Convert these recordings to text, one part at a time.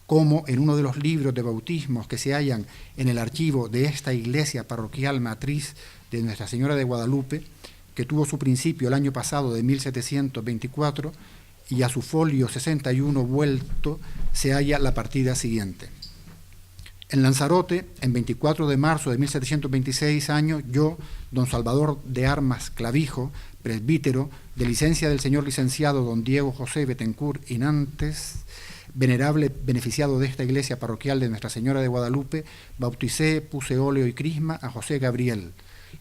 como en uno de los libros de bautismos que se hallan en el archivo de esta iglesia parroquial matriz de Nuestra Señora de Guadalupe, que tuvo su principio el año pasado de 1724, y a su folio 61 vuelto se halla la partida siguiente. En Lanzarote, en 24 de marzo de 1726 años, yo, don Salvador de Armas Clavijo, presbítero, de licencia del señor licenciado don Diego José Betancourt y Nantes, venerable beneficiado de esta iglesia parroquial de Nuestra Señora de Guadalupe, bauticé, puse óleo y crisma a José Gabriel,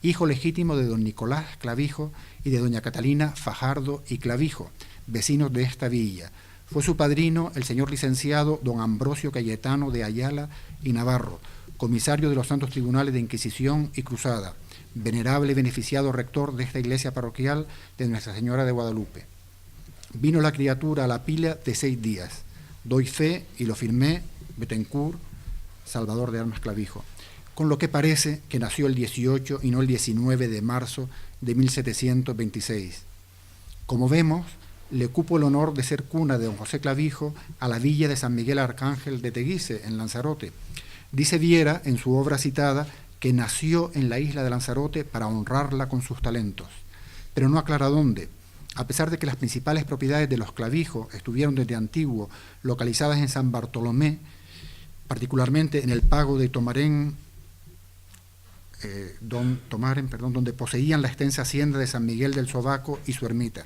hijo legítimo de don Nicolás Clavijo y de doña Catalina Fajardo y Clavijo, vecinos de esta villa. Fue su padrino el señor licenciado don Ambrosio Cayetano de Ayala y Navarro, comisario de los Santos Tribunales de Inquisición y Cruzada, venerable beneficiado rector de esta iglesia parroquial de Nuestra Señora de Guadalupe. Vino la criatura a la pila de 6 días. Doy fe y lo firmé, Betancourt, Salvador de Armas Clavijo, con lo que parece que nació el 18 y no el 19 de marzo de 1726. Como vemos, le cupo el honor de ser cuna de don José Clavijo a la villa de San Miguel Arcángel de Teguise, en Lanzarote. Dice Viera, en su obra citada, que nació en la isla de Lanzarote para honrarla con sus talentos, pero no aclara dónde. A pesar de que las principales propiedades de los Clavijo estuvieron desde antiguo localizadas en San Bartolomé, particularmente en el pago de Tomaren, donde poseían la extensa hacienda de San Miguel del Sobaco y su ermita.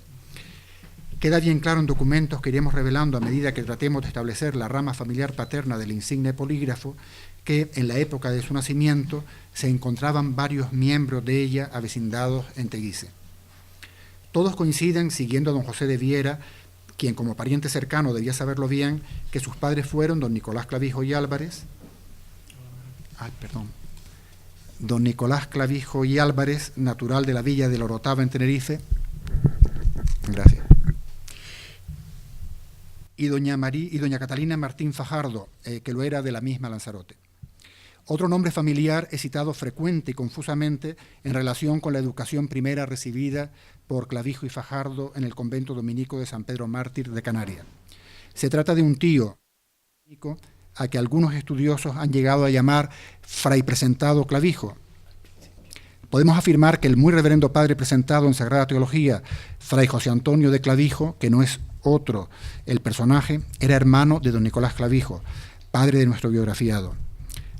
Queda bien claro en documentos que iremos revelando a medida que tratemos de establecer la rama familiar paterna del insigne polígrafo, que en la época de su nacimiento se encontraban varios miembros de ella avecindados en Teguise. Todos coinciden, siguiendo a don José de Viera, quien como pariente cercano debía saberlo bien, que sus padres fueron don Nicolás Clavijo y Álvarez, don Nicolás Clavijo y Álvarez, natural de la villa de la Orotava en Tenerife, gracias, y doña Catalina Martín Fajardo, que lo era de la misma Lanzarote. Otro nombre familiar es citado frecuente y confusamente en relación con la educación primera recibida por Clavijo y Fajardo en el convento dominico de San Pedro Mártir de Canarias. Se trata de un tío a que algunos estudiosos han llegado a llamar Fray Presentado Clavijo. Podemos afirmar que el muy reverendo padre presentado en Sagrada Teología, Fray José Antonio de Clavijo, que no es otro el personaje, era hermano de don Nicolás Clavijo, padre de nuestro biografiado.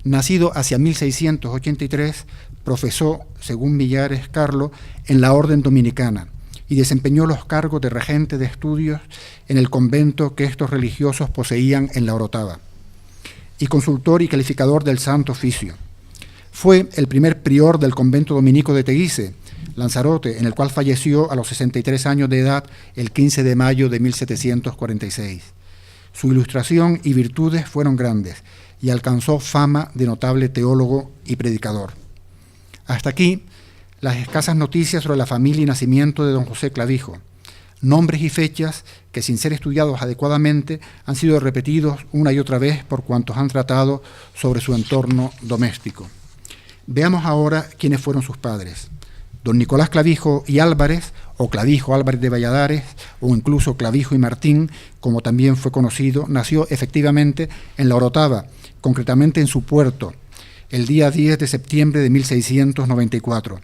Nacido hacia 1683, profesó, según Millares Carlo, en la orden dominicana y desempeñó los cargos de regente de estudios en el convento que estos religiosos poseían en la Orotava, y consultor y calificador del Santo Oficio. Fue el primer prior del convento dominico de Teguise, Lanzarote, en el cual falleció a los 63 años de edad el 15 de mayo de 1746. Su ilustración y virtudes fueron grandes y alcanzó fama de notable teólogo y predicador. Hasta aquí las escasas noticias sobre la familia y nacimiento de don José Clavijo, nombres y fechas que, sin ser estudiados adecuadamente, han sido repetidos una y otra vez por cuantos han tratado sobre su entorno doméstico. Veamos ahora quiénes fueron sus padres. Don Nicolás Clavijo y Álvarez, o Clavijo Álvarez de Valladares, o incluso Clavijo y Martín, como también fue conocido, nació efectivamente en la Orotava, concretamente en su puerto, el día 10 de septiembre de 1694,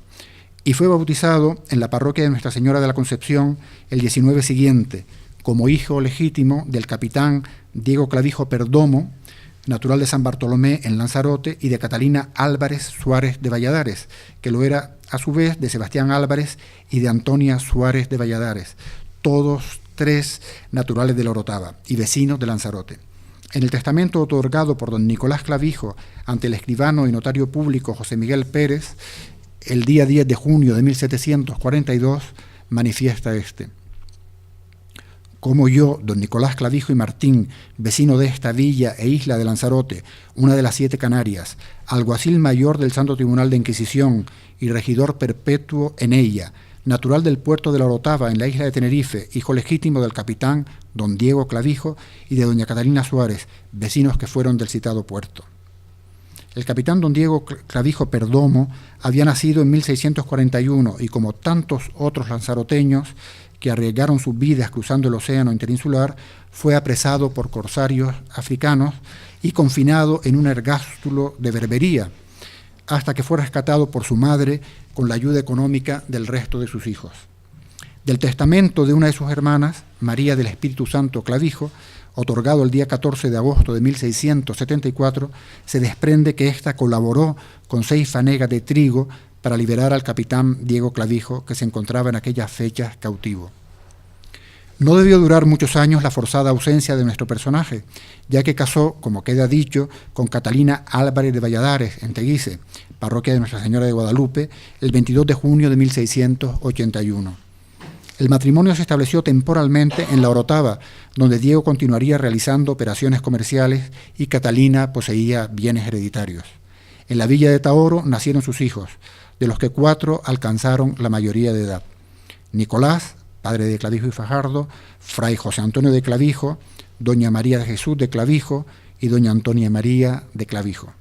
y fue bautizado en la parroquia de Nuestra Señora de la Concepción el 19 siguiente, como hijo legítimo del capitán Diego Clavijo Perdomo, natural de San Bartolomé en Lanzarote, y de Catalina Álvarez Suárez de Valladares, que lo era a su vez de Sebastián Álvarez y de Antonia Suárez de Valladares, todos tres naturales de la Orotava y vecinos de Lanzarote. En el testamento otorgado por don Nicolás Clavijo ante el escribano y notario público José Miguel Pérez, el día 10 de junio de 1742, manifiesta este: como yo, don Nicolás Clavijo y Martín, vecino de esta villa e isla de Lanzarote, una de las 7 Canarias, alguacil mayor del Santo Tribunal de Inquisición y regidor perpetuo en ella, natural del puerto de la Orotava en la isla de Tenerife, hijo legítimo del capitán don Diego Clavijo y de doña Catalina Suárez, vecinos que fueron del citado puerto. El capitán don Diego Clavijo Perdomo había nacido en 1641 y, como tantos otros lanzaroteños que arriesgaron sus vidas cruzando el océano interinsular, fue apresado por corsarios africanos y confinado en un ergástulo de Berbería, hasta que fue rescatado por su madre con la ayuda económica del resto de sus hijos. Del testamento de una de sus hermanas, María del Espíritu Santo Clavijo, otorgado el día 14 de agosto de 1674, se desprende que ésta colaboró con 6 fanegas de trigo para liberar al capitán Diego Clavijo, que se encontraba en aquellas fechas cautivo. No debió durar muchos años la forzada ausencia de nuestro personaje, ya que casó, como queda dicho, con Catalina Álvarez de Valladares, en Teguise, parroquia de Nuestra Señora de Guadalupe, el 22 de junio de 1681. El matrimonio se estableció temporalmente en La Orotava, donde Diego continuaría realizando operaciones comerciales y Catalina poseía bienes hereditarios. En la villa de Taoro nacieron sus hijos, de los que 4 alcanzaron la mayoría de edad. Nicolás, padre de Clavijo y Fajardo, fray José Antonio de Clavijo, doña María de Jesús de Clavijo y doña Antonia María de Clavijo.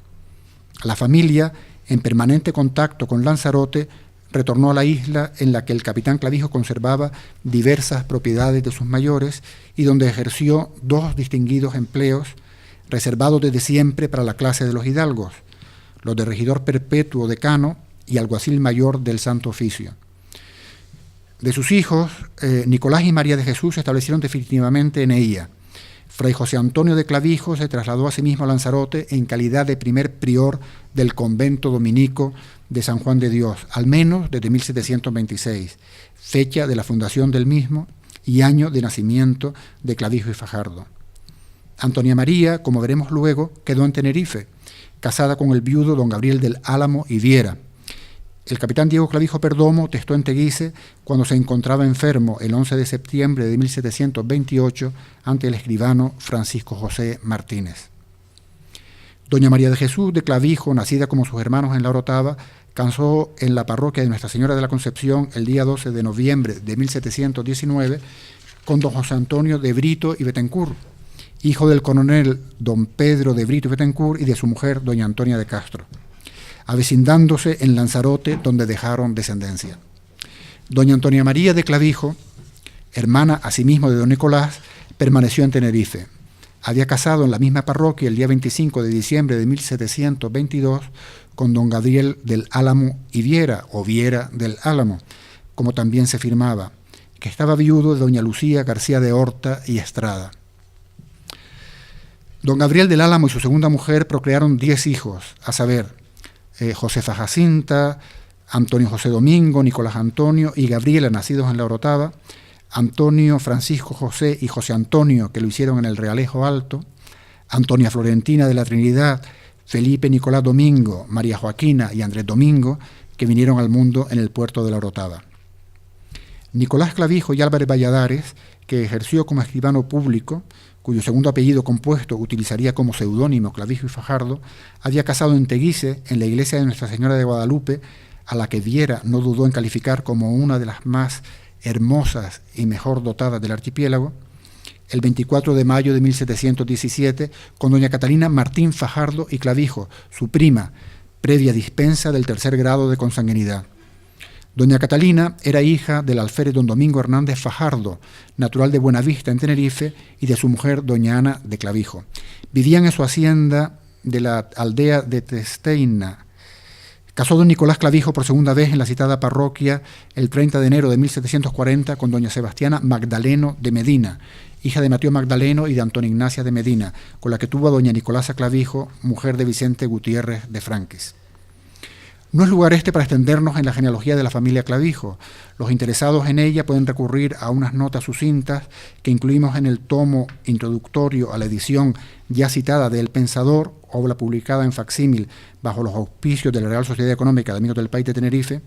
La familia, en permanente contacto con Lanzarote, retornó a la isla en la que el capitán Clavijo conservaba diversas propiedades de sus mayores y donde ejerció 2 distinguidos empleos reservados desde siempre para la clase de los hidalgos, los de regidor perpetuo decano y alguacil mayor del Santo Oficio. De sus hijos, Nicolás y María de Jesús se establecieron definitivamente en Eía. Fray José Antonio de Clavijo se trasladó a sí mismo a Lanzarote en calidad de primer prior del convento dominico de San Juan de Dios, al menos desde 1726, fecha de la fundación del mismo y año de nacimiento de Clavijo y Fajardo. Antonia María, como veremos luego, quedó en Tenerife, casada con el viudo don Gabriel del Álamo y Viera. El capitán Diego Clavijo Perdomo testó en Teguise cuando se encontraba enfermo el 11 de septiembre de 1728 ante el escribano Francisco José Martínez. Doña María de Jesús de Clavijo, nacida como sus hermanos en La Orotava, casó en la parroquia de Nuestra Señora de la Concepción el día 12 de noviembre de 1719 con don José Antonio de Brito y Betancourt, hijo del coronel don Pedro de Brito y Betancourt y de su mujer doña Antonia de Castro, avecindándose en Lanzarote, donde dejaron descendencia. Doña Antonia María de Clavijo, hermana asimismo de don Nicolás, permaneció en Tenerife. Había casado en la misma parroquia el día 25 de diciembre de 1722 con don Gabriel del Álamo y Viera, o Viera del Álamo, como también se firmaba, que estaba viudo de doña Lucía García de Horta y Estrada. Don Gabriel del Álamo y su segunda mujer procrearon 10 hijos, a saber, Josefa Jacinta, Antonio José Domingo, Nicolás Antonio y Gabriela, nacidos en La Orotava, Antonio Francisco José y José Antonio, que lo hicieron en el Realejo Alto, Antonia Florentina de la Trinidad, Felipe Nicolás Domingo, María Joaquina y Andrés Domingo, que vinieron al mundo en el puerto de La Orotava. Nicolás Clavijo y Álvarez Valladares, que ejerció como escribano público, cuyo segundo apellido compuesto utilizaría como seudónimo Clavijo y Fajardo, había casado en Teguise, en la iglesia de Nuestra Señora de Guadalupe, a la que Viera no dudó en calificar como una de las más hermosas y mejor dotadas del archipiélago, el 24 de mayo de 1717, con doña Catalina Martín Fajardo y Clavijo, su prima, previa dispensa del 3er grado de consanguinidad. Doña Catalina era hija del alférez don Domingo Hernández Fajardo, natural de Buenavista en Tenerife, y de su mujer doña Ana de Clavijo. Vivían en su hacienda de la aldea de Testeina. Casó don Nicolás Clavijo por segunda vez en la citada parroquia el 30 de enero de 1740 con doña Sebastiana Magdaleno de Medina, hija de Mateo Magdaleno y de Antonia Ignacia de Medina, con la que tuvo a doña Nicolasa Clavijo, mujer de Vicente Gutiérrez de Franquis. No es lugar este para extendernos en la genealogía de la familia Clavijo. Los interesados en ella pueden recurrir a unas notas sucintas que incluimos en el tomo introductorio a la edición ya citada de El Pensador, obra publicada en facsímil bajo los auspicios de la Real Sociedad Económica de Amigos del País de Tenerife,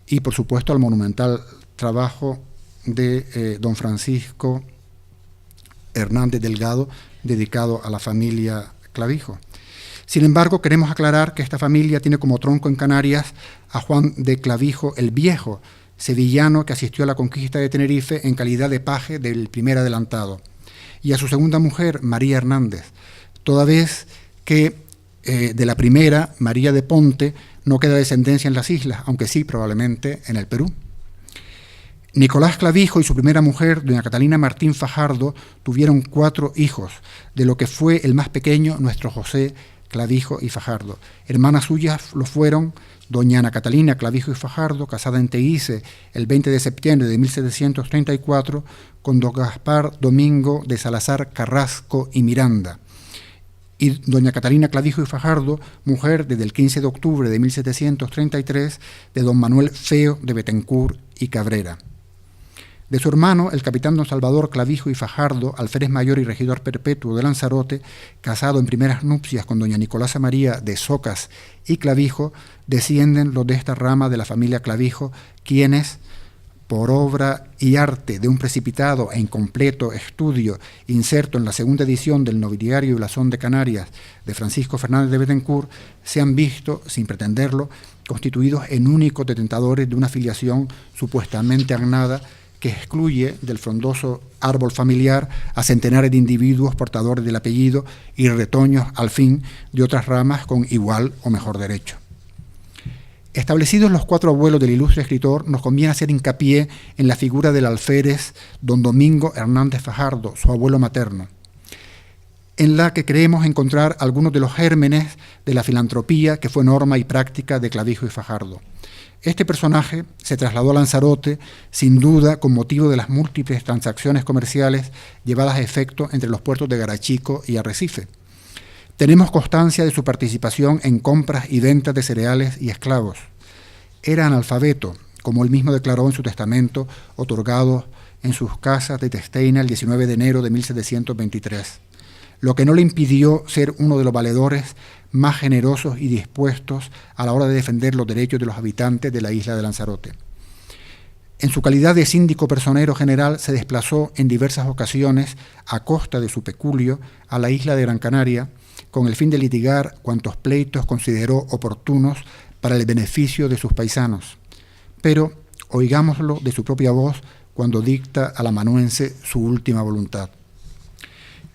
y por supuesto al monumental trabajo de don Francisco Hernández Delgado, dedicado a la familia Clavijo. Sin embargo, queremos aclarar que esta familia tiene como tronco en Canarias a Juan de Clavijo el Viejo, sevillano que asistió a la conquista de Tenerife en calidad de paje del primer adelantado, y a su segunda mujer, María Hernández, toda vez que de la primera, María de Ponte, no queda descendencia en las islas, aunque sí probablemente en el Perú. Nicolás Clavijo y su primera mujer, doña Catalina Martín Fajardo, tuvieron 4 hijos, de lo que fue el más pequeño, nuestro José Clavijo y Fajardo. Hermanas suyas lo fueron doña Ana Catalina Clavijo y Fajardo, casada en Teguise el 20 de septiembre de 1734, con don Gaspar Domingo de Salazar Carrasco y Miranda, y doña Catalina Clavijo y Fajardo, mujer desde el 15 de octubre de 1733 de don Manuel Feo de Betancourt y Cabrera. De su hermano, el capitán don Salvador Clavijo y Fajardo, alférez mayor y regidor perpetuo de Lanzarote, casado en primeras nupcias con doña Nicolasa María de Socas y Clavijo, descienden los de esta rama de la familia Clavijo, quienes, por obra y arte de un precipitado e incompleto estudio inserto en la segunda edición del Nobiliario y Blasón de Canarias de Francisco Fernández de Betancourt, se han visto, sin pretenderlo, constituidos en únicos detentadores de una filiación supuestamente agnada que excluye del frondoso árbol familiar a centenares de individuos portadores del apellido y retoños, al fin, de otras ramas con igual o mejor derecho. Establecidos los 4 abuelos del ilustre escritor, nos conviene hacer hincapié en la figura del alférez don Domingo Hernández Fajardo, su abuelo materno, en la que creemos encontrar algunos de los gérmenes de la filantropía que fue norma y práctica de Clavijo y Fajardo. Este personaje se trasladó a Lanzarote, sin duda, con motivo de las múltiples transacciones comerciales llevadas a efecto entre los puertos de Garachico y Arrecife. Tenemos constancia de su participación en compras y ventas de cereales y esclavos. Era analfabeto, como él mismo declaró en su testamento, otorgado en sus casas de Testeina el 19 de enero de 1723, lo que no le impidió ser uno de los valedores más generosos y dispuestos a la hora de defender los derechos de los habitantes de la isla de Lanzarote. En su calidad de síndico personero general se desplazó en diversas ocasiones a costa de su peculio a la isla de Gran Canaria con el fin de litigar cuantos pleitos consideró oportunos para el beneficio de sus paisanos. Pero oigámoslo de su propia voz cuando dicta a la amanuense su última voluntad.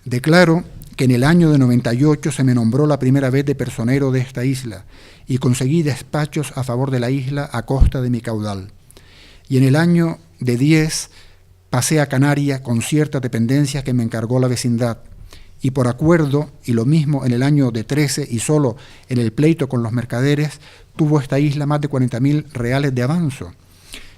Declaro que en el año de 98 se me nombró la primera vez de personero de esta isla y conseguí despachos a favor de la isla a costa de mi caudal. Y en el año de 10 pasé a Canarias con ciertas dependencias que me encargó la vecindad. Y por acuerdo, y lo mismo en el año de 13 y solo en el pleito con los mercaderes, tuvo esta isla más de 40.000 reales de avanzo.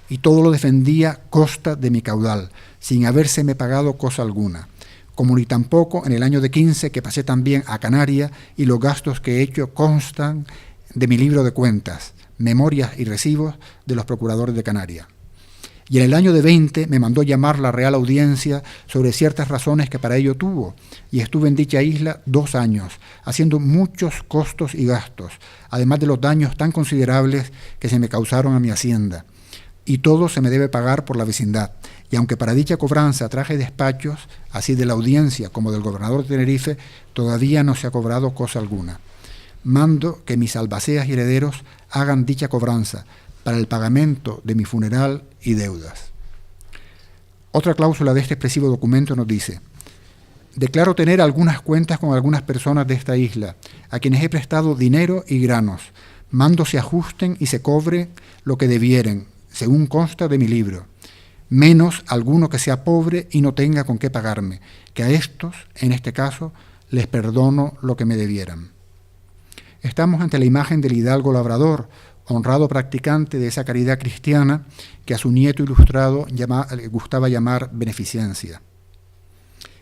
Y todo lo defendía costa de mi caudal, sin habérseme pagado cosa alguna. Como ni tampoco en el año de 15, que pasé también a Canarias, y los gastos que he hecho constan de mi libro de cuentas, memorias y recibos de los procuradores de Canarias. Y en el año de 20 me mandó llamar la Real Audiencia sobre ciertas razones que para ello tuvo, y estuve en dicha isla 2 años, haciendo muchos costos y gastos, además de los daños tan considerables que se me causaron a mi hacienda. Y todo se me debe pagar por la vecindad. Y aunque para dicha cobranza traje despachos, así de la audiencia como del gobernador de Tenerife, todavía no se ha cobrado cosa alguna. Mando que mis albaceas y herederos hagan dicha cobranza para el pagamento de mi funeral y deudas. Otra cláusula de este expresivo documento nos dice: declaro tener algunas cuentas con algunas personas de esta isla, a quienes he prestado dinero y granos. Mando se ajusten y se cobre lo que debieren, según consta de mi libro, menos alguno que sea pobre y no tenga con qué pagarme, que a estos, en este caso, les perdono lo que me debieran. Estamos ante la imagen del hidalgo labrador, honrado practicante de esa caridad cristiana que a su nieto ilustrado le gustaba llamar beneficencia.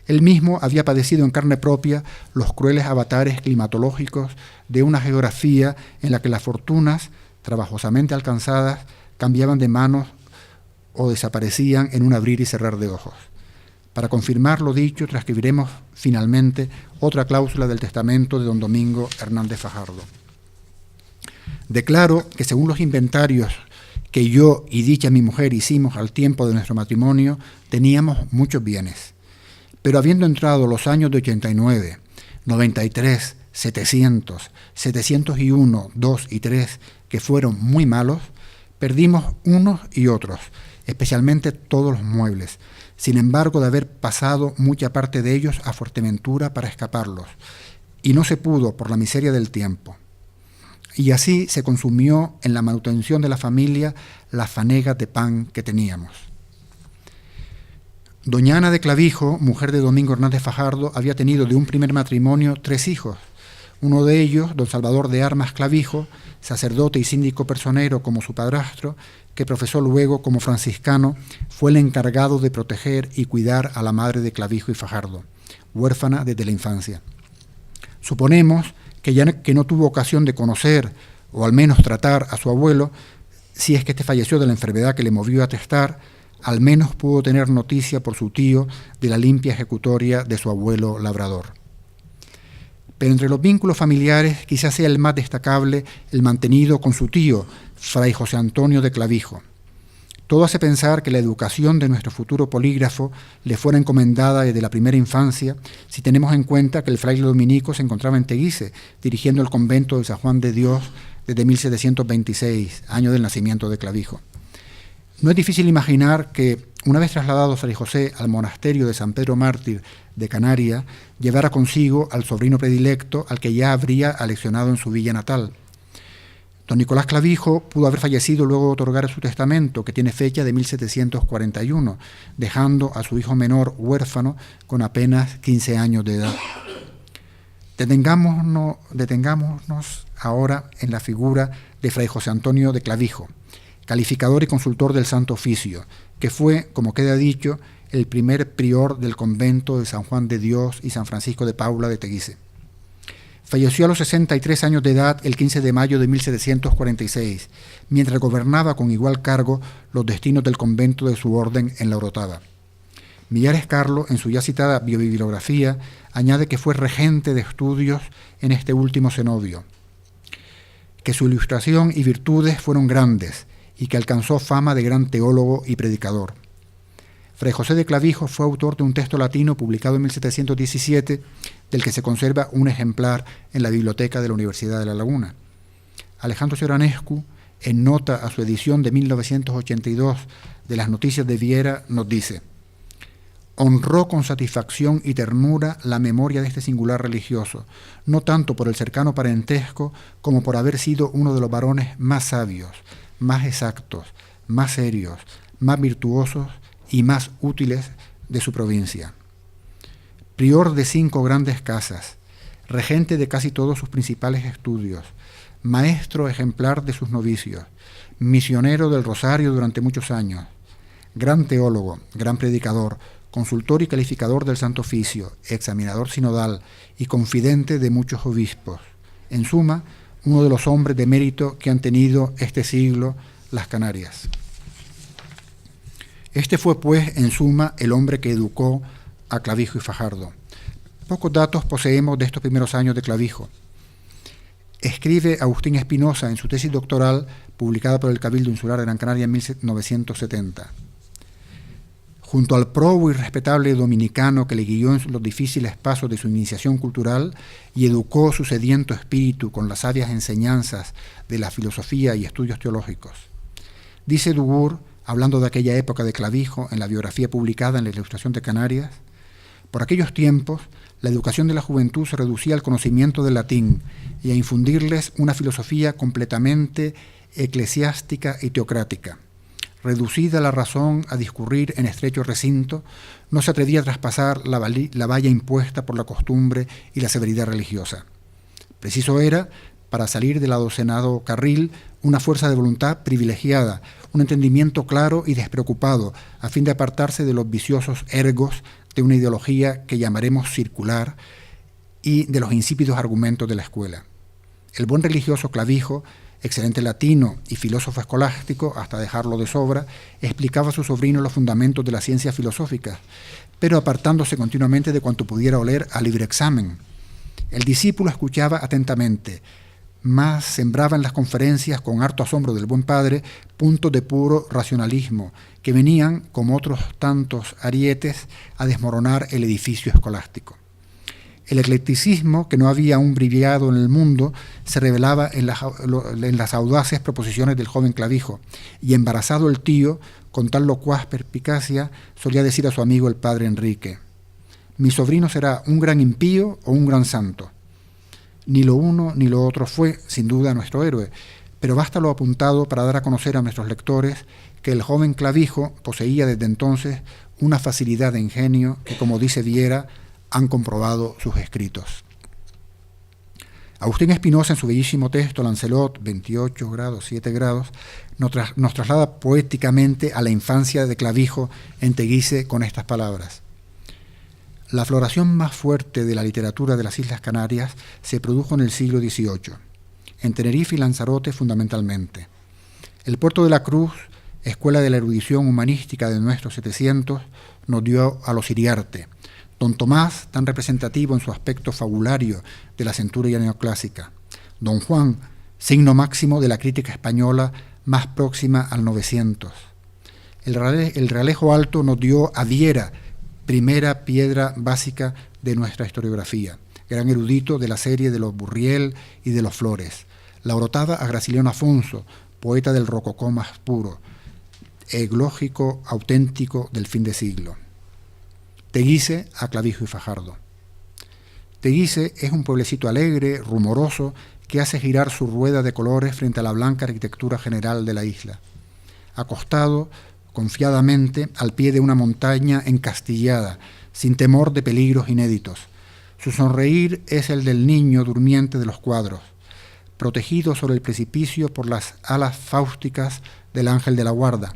Él mismo había padecido en carne propia los crueles avatares climatológicos de una geografía en la que las fortunas, trabajosamente alcanzadas, cambiaban de manos o desaparecían en un abrir y cerrar de ojos. Para confirmar lo dicho, transcribiremos finalmente otra cláusula del testamento de don Domingo Hernández Fajardo. Declaro que según los inventarios que yo y dicha mi mujer hicimos al tiempo de nuestro matrimonio, teníamos muchos bienes. Pero habiendo entrado los años de 89, 93, 700, 701, 2 y 3, que fueron muy malos, perdimos unos y otros, especialmente todos los muebles, sin embargo de haber pasado mucha parte de ellos a Fuerteventura para escaparlos, y no se pudo por la miseria del tiempo. Y así se consumió en la manutención de la familia las fanegas de pan que teníamos. Doña Ana de Clavijo, mujer de Domingo Hernández Fajardo, había tenido de un primer matrimonio 3 hijos. Uno de ellos, don Salvador de Armas Clavijo, sacerdote y síndico personero como su padrastro, que profesó luego como franciscano, fue el encargado de proteger y cuidar a la madre de Clavijo y Fajardo, huérfana desde la infancia. Suponemos que no tuvo ocasión de conocer, o al menos tratar a su abuelo, si es que éste falleció de la enfermedad que le movió a testar, al menos pudo tener noticia por su tío de la limpia ejecutoria de su abuelo labrador. Pero entre los vínculos familiares quizás sea el más destacable el mantenido con su tío, Fray José Antonio de Clavijo. Todo hace pensar que la educación de nuestro futuro polígrafo le fuera encomendada desde la primera infancia, si tenemos en cuenta que el fraile dominico se encontraba en Teguise, dirigiendo el convento de San Juan de Dios desde 1726, año del nacimiento de Clavijo. No es difícil imaginar que, una vez trasladado Fray José al monasterio de San Pedro Mártir de Canarias, llevara consigo al sobrino predilecto al que ya habría aleccionado en su villa natal. Don Nicolás Clavijo pudo haber fallecido luego de otorgar su testamento, que tiene fecha de 1741, dejando a su hijo menor huérfano con apenas 15 años de edad. Detengámonos ahora en la figura de Fray José Antonio de Clavijo, calificador y consultor del Santo Oficio, que fue, como queda dicho, el primer prior del convento de San Juan de Dios y San Francisco de Paula de Teguise. Falleció a los 63 años de edad el 15 de mayo de 1746, mientras gobernaba con igual cargo los destinos del convento de su orden en La Orotava. Millares Carlo, en su ya citada biobibliografía, añade que fue regente de estudios en este último cenobio, que su ilustración y virtudes fueron grandes y que alcanzó fama de gran teólogo y predicador. Fray José de Clavijo fue autor de un texto latino publicado en 1717, del que se conserva un ejemplar en la biblioteca de la Universidad de La Laguna. Alejandro Cioranescu, en nota a su edición de 1982 de las Noticias de Viera, nos dice: honró con satisfacción y ternura la memoria de este singular religioso, no tanto por el cercano parentesco como por haber sido uno de los varones más sabios, más exactos, más serios, más virtuosos y más útiles de su provincia. Prior de 5 grandes casas, regente de casi todos sus principales estudios, maestro ejemplar de sus novicios, misionero del Rosario durante muchos años, gran teólogo, gran predicador, consultor y calificador del Santo Oficio, examinador sinodal y confidente de muchos obispos. En suma, uno de los hombres de mérito que han tenido este siglo las Canarias. Este fue, pues, en suma, el hombre que educó a Clavijo y Fajardo. Pocos datos poseemos de estos primeros años de Clavijo. Escribe Agustín Espinosa en su tesis doctoral, publicada por el Cabildo Insular de Gran Canaria en 1970. Junto al probo y respetable dominicano que le guió en los difíciles pasos de su iniciación cultural y educó su sediento espíritu con las sabias enseñanzas de la filosofía y estudios teológicos. Dice Dubourg, hablando de aquella época de Clavijo en la biografía publicada en la Ilustración de Canarias: por aquellos tiempos, la educación de la juventud se reducía al conocimiento del latín y a infundirles una filosofía completamente eclesiástica y teocrática. Reducida la razón a discurrir en estrecho recinto, no se atrevía a traspasar la valla impuesta por la costumbre y la severidad religiosa. Preciso era, para salir del adocenado carril, una fuerza de voluntad privilegiada, un entendimiento claro y despreocupado, a fin de apartarse de los viciosos ergos de una ideología que llamaremos circular y de los insípidos argumentos de la escuela. El buen religioso Clavijo, excelente latino y filósofo escolástico, hasta dejarlo de sobra, explicaba a su sobrino los fundamentos de las ciencias filosóficas, pero apartándose continuamente de cuanto pudiera oler a libre examen. El discípulo escuchaba atentamente, mas sembraba en las conferencias, con harto asombro del buen padre, puntos de puro racionalismo, que venían, como otros tantos arietes, a desmoronar el edificio escolástico. El eclecticismo, que no había aún brillado en el mundo, se revelaba en las audaces proposiciones del joven Clavijo, y embarazado el tío, con tal locuaz perspicacia, solía decir a su amigo el padre Enrique: mi sobrino será un gran impío o un gran santo. Ni lo uno ni lo otro fue, sin duda, nuestro héroe, pero basta lo apuntado para dar a conocer a nuestros lectores que el joven Clavijo poseía desde entonces una facilidad de ingenio que, como dice Viera, han comprobado sus escritos. Agustín Espinosa, en su bellísimo texto Lancelot, 28 grados, 7 grados, nos traslada poéticamente a la infancia de Clavijo en Teguise con estas palabras. La floración más fuerte de la literatura de las Islas Canarias se produjo en el siglo XVIII, en Tenerife y Lanzarote fundamentalmente. El Puerto de la Cruz, escuela de la erudición humanística de nuestros 700, nos dio a los Iriarte. Don Tomás, tan representativo en su aspecto fabulario de la centuria neoclásica. Don Juan, signo máximo de la crítica española más próxima al 900. El Realejo Alto nos dio a Viera, primera piedra básica de nuestra historiografía, gran erudito de la serie de los Burriel y de los Flores. La Orotava a Graciliano Afonso, poeta del rococó más puro, eglógico auténtico del fin de siglo. Teguise a Clavijo y Fajardo. Teguise es un pueblecito alegre, rumoroso, que hace girar su rueda de colores frente a la blanca arquitectura general de la isla. Acostado confiadamente al pie de una montaña encastillada, sin temor de peligros inéditos. Su sonreír es el del niño durmiente de los cuadros, protegido sobre el precipicio por las alas fáusticas del ángel de la guarda.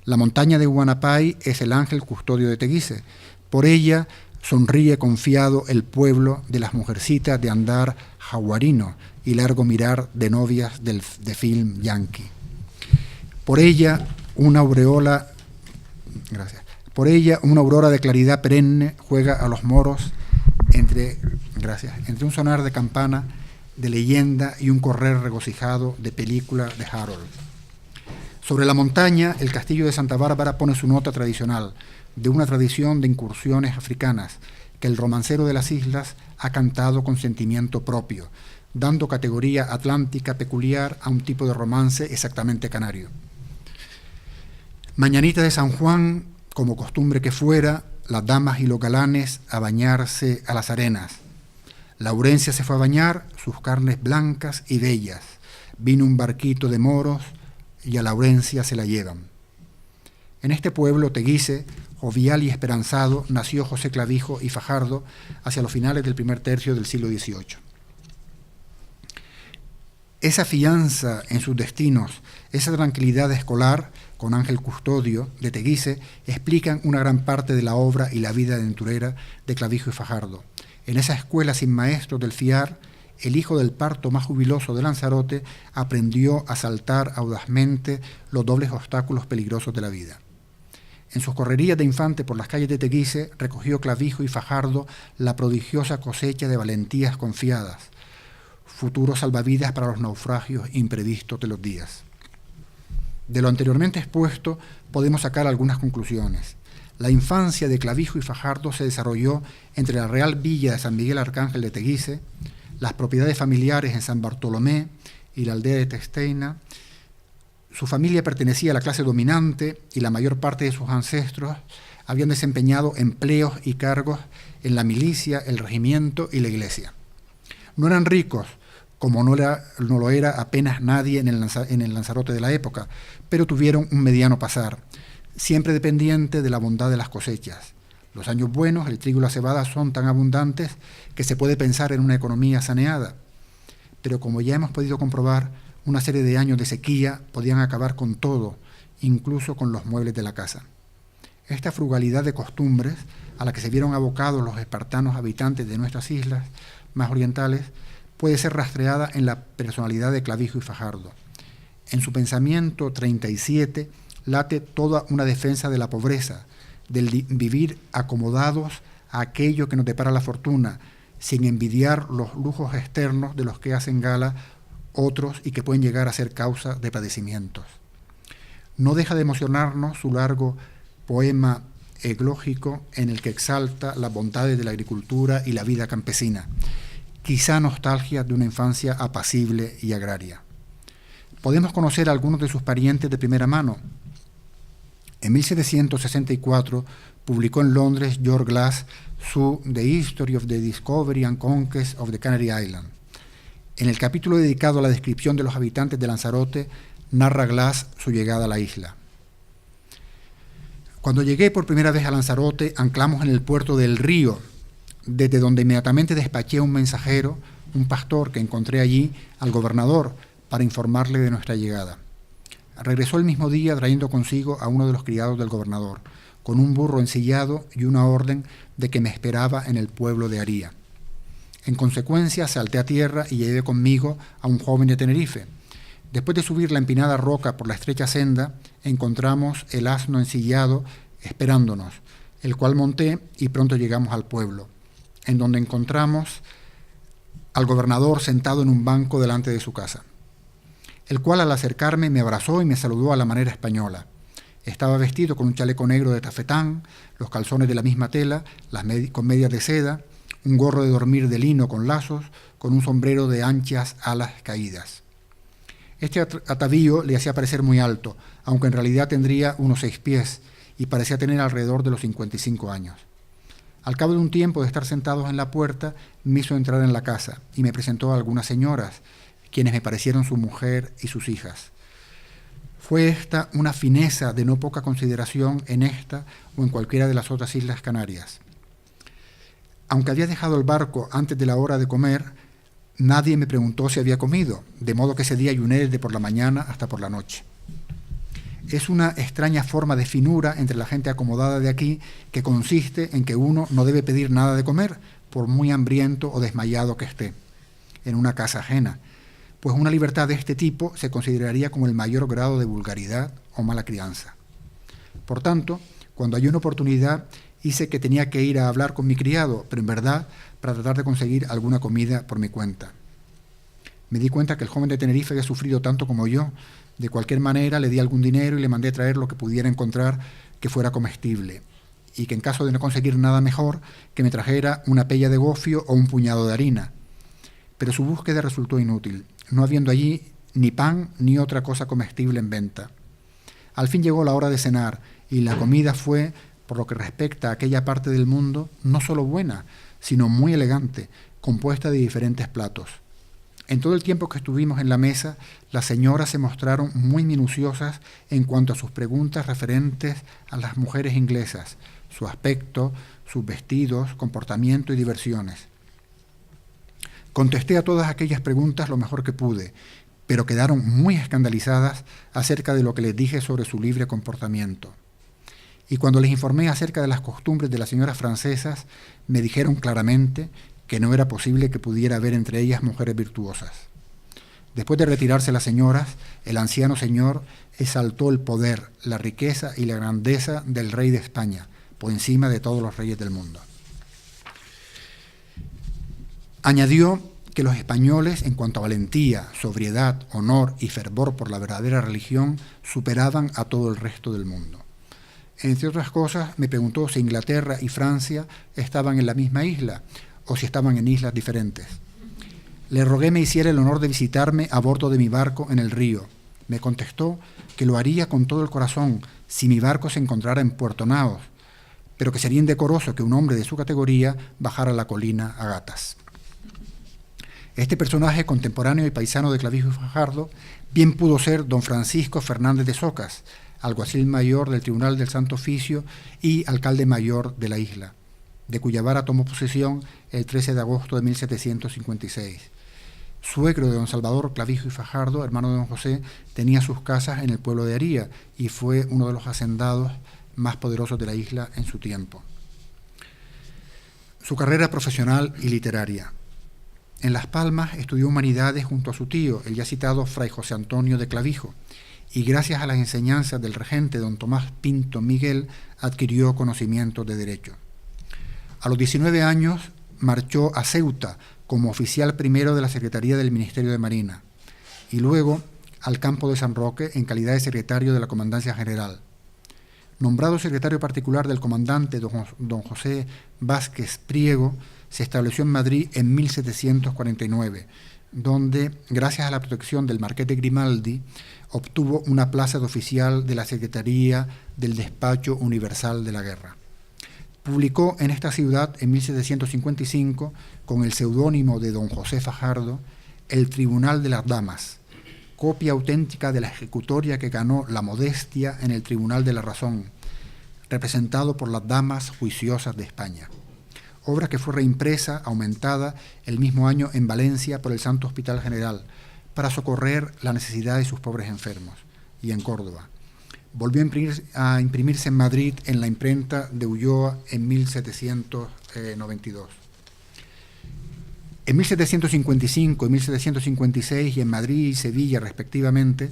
La montaña de Huanapay es el ángel custodio de Teguise. Por ella sonríe confiado el pueblo de las mujercitas de andar jaguarino y largo mirar de novias de film yankee. Por ella una aureola, una aurora de claridad perenne juega a los moros entre un sonar de campana de leyenda y un correr regocijado de película de Harold. Sobre la montaña, el castillo de Santa Bárbara pone su nota tradicional, de una tradición de incursiones africanas, que el romancero de las islas ha cantado con sentimiento propio, dando categoría atlántica peculiar a un tipo de romance exactamente canario. Mañanita de San Juan, como costumbre que fuera, las damas y los galanes a bañarse a las arenas. Laurencia se fue a bañar, sus carnes blancas y bellas. Vino un barquito de moros y a Laurencia se la llevan. En este pueblo, Teguise, jovial y esperanzado, nació José Clavijo y Fajardo hacia los finales del primer tercio del siglo XVIII. Esa fianza en sus destinos, esa tranquilidad escolar, con Ángel Custodio de Teguise, explican una gran parte de la obra y la vida aventurera de Clavijo y Fajardo. En esa escuela sin maestros del fiar, el hijo del parto más jubiloso de Lanzarote aprendió a saltar audazmente los dobles obstáculos peligrosos de la vida. En sus correrías de infante por las calles de Teguise, recogió Clavijo y Fajardo la prodigiosa cosecha de valentías confiadas, futuros salvavidas para los naufragios imprevistos de los días. De lo anteriormente expuesto, podemos sacar algunas conclusiones. La infancia de Clavijo y Fajardo se desarrolló entre la Real Villa de San Miguel Arcángel de Teguise, las propiedades familiares en San Bartolomé y la aldea de Testeina. Su familia pertenecía a la clase dominante y la mayor parte de sus ancestros habían desempeñado empleos y cargos en la milicia, el regimiento y la iglesia. No eran ricos, como no lo era apenas nadie en el Lanzarote de la época, pero tuvieron un mediano pasar, siempre dependiente de la bondad de las cosechas. Los años buenos, el trigo y la cebada son tan abundantes que se puede pensar en una economía saneada, pero como ya hemos podido comprobar, una serie de años de sequía podían acabar con todo, incluso con los muebles de la casa. Esta frugalidad de costumbres a la que se vieron abocados los espartanos habitantes de nuestras islas más orientales puede ser rastreada en la personalidad de Clavijo y Fajardo. En su pensamiento 37 late toda una defensa de la pobreza, del vivir acomodados a aquello que nos depara la fortuna, sin envidiar los lujos externos de los que hacen gala otros y que pueden llegar a ser causa de padecimientos. No deja de emocionarnos su largo poema eglógico en el que exalta las bondades de la agricultura y la vida campesina, quizá nostalgia de una infancia apacible y agraria. Podemos conocer a algunos de sus parientes de primera mano. En 1764 publicó en Londres George Glass su The History of the Discovery and Conquest of the Canary Islands. En el capítulo dedicado a la descripción de los habitantes de Lanzarote, narra Glass su llegada a la isla. Cuando llegué por primera vez a Lanzarote, anclamos en el puerto del Río, desde donde inmediatamente despaché a un mensajero, un pastor que encontré allí, al gobernador, para informarle de nuestra llegada. Regresó el mismo día trayendo consigo a uno de los criados del gobernador, con un burro ensillado y una orden de que me esperaba en el pueblo de Aría. En consecuencia, salté a tierra y llevé conmigo a un joven de Tenerife. Después de subir la empinada roca por la estrecha senda, encontramos el asno ensillado esperándonos, el cual monté y pronto llegamos al pueblo, en donde encontramos al gobernador sentado en un banco delante de su casa, el cual al acercarme me abrazó y me saludó a la manera española. Estaba vestido con un chaleco negro de tafetán, los calzones de la misma tela, con medias de seda, un gorro de dormir de lino con lazos, con un sombrero de anchas alas caídas. Este atavío le hacía parecer muy alto, aunque en realidad tendría unos 6 pies y parecía tener alrededor de los 55 años. Al cabo de un tiempo de estar sentados en la puerta, me hizo entrar en la casa y me presentó a algunas señoras, quienes me parecieron su mujer y sus hijas. Fue esta una fineza de no poca consideración en esta o en cualquiera de las otras Islas Canarias. Aunque había dejado el barco antes de la hora de comer, nadie me preguntó si había comido, de modo que ese día ayuné desde por la mañana hasta por la noche. Es una extraña forma de finura entre la gente acomodada de aquí que consiste en que uno no debe pedir nada de comer, por muy hambriento o desmayado que esté, en una casa ajena, pues una libertad de este tipo se consideraría como el mayor grado de vulgaridad o mala crianza. Por tanto, cuando hay una oportunidad, hice que tenía que ir a hablar con mi criado, pero en verdad para tratar de conseguir alguna comida por mi cuenta. Me di cuenta que el joven de Tenerife había sufrido tanto como yo. De cualquier manera le di algún dinero y le mandé traer lo que pudiera encontrar que fuera comestible, y que en caso de no conseguir nada mejor, que me trajera una pella de gofio o un puñado de harina. Pero su búsqueda resultó inútil, no habiendo allí ni pan ni otra cosa comestible en venta. Al fin llegó la hora de cenar, y la comida fue, por lo que respecta a aquella parte del mundo, no solo buena, sino muy elegante, compuesta de diferentes platos. En todo el tiempo que estuvimos en la mesa, las señoras se mostraron muy minuciosas en cuanto a sus preguntas referentes a las mujeres inglesas, su aspecto, sus vestidos, comportamiento y diversiones. Contesté a todas aquellas preguntas lo mejor que pude, pero quedaron muy escandalizadas acerca de lo que les dije sobre su libre comportamiento. Y cuando les informé acerca de las costumbres de las señoras francesas, me dijeron claramente que no era posible que pudiera haber entre ellas mujeres virtuosas. Después de retirarse las señoras, el anciano señor exaltó el poder, la riqueza y la grandeza del rey de España, por encima de todos los reyes del mundo. Añadió que los españoles, en cuanto a valentía, sobriedad, honor y fervor por la verdadera religión, superaban a todo el resto del mundo. Entre otras cosas, me preguntó si Inglaterra y Francia estaban en la misma isla, o si estaban en islas diferentes. Le rogué me hiciera el honor de visitarme a bordo de mi barco en el río. Me contestó que lo haría con todo el corazón si mi barco se encontrara en Puerto Naos, pero que sería indecoroso que un hombre de su categoría bajara la colina a gatas. Este personaje contemporáneo y paisano de Clavijo y Fajardo bien pudo ser don Francisco Fernández de Socas, alguacil mayor del Tribunal del Santo Oficio y alcalde mayor de la isla, de cuya vara tomó posesión el 13 de agosto de 1756. Suegro de don Salvador Clavijo y Fajardo, hermano de don José, tenía sus casas en el pueblo de Aría y fue uno de los hacendados más poderosos de la isla en su tiempo. Su carrera profesional y literaria. En Las Palmas estudió humanidades junto a su tío, el ya citado fray José Antonio de Clavijo, y gracias a las enseñanzas del regente don Tomás Pinto Miguel adquirió conocimientos de derecho. A los 19 años marchó a Ceuta como oficial primero de la Secretaría del Ministerio de Marina y luego al campo de San Roque en calidad de secretario de la Comandancia General. Nombrado secretario particular del comandante don José Vázquez Priego, se estableció en Madrid en 1749, donde, gracias a la protección del Marqués de Grimaldi, obtuvo una plaza de oficial de la Secretaría del Despacho Universal de la Guerra. Publicó en esta ciudad, en 1755, con el seudónimo de don José Fajardo, El Tribunal de las Damas, copia auténtica de la ejecutoria que ganó la modestia en el Tribunal de la Razón, representado por las Damas Juiciosas de España, obra que fue reimpresa, aumentada el mismo año en Valencia por el Santo Hospital General, para socorrer la necesidad de sus pobres enfermos, y en Córdoba. Volvió a imprimirse en Madrid en la imprenta de Ulloa en 1792. En 1755 y 1756, y en Madrid y Sevilla respectivamente,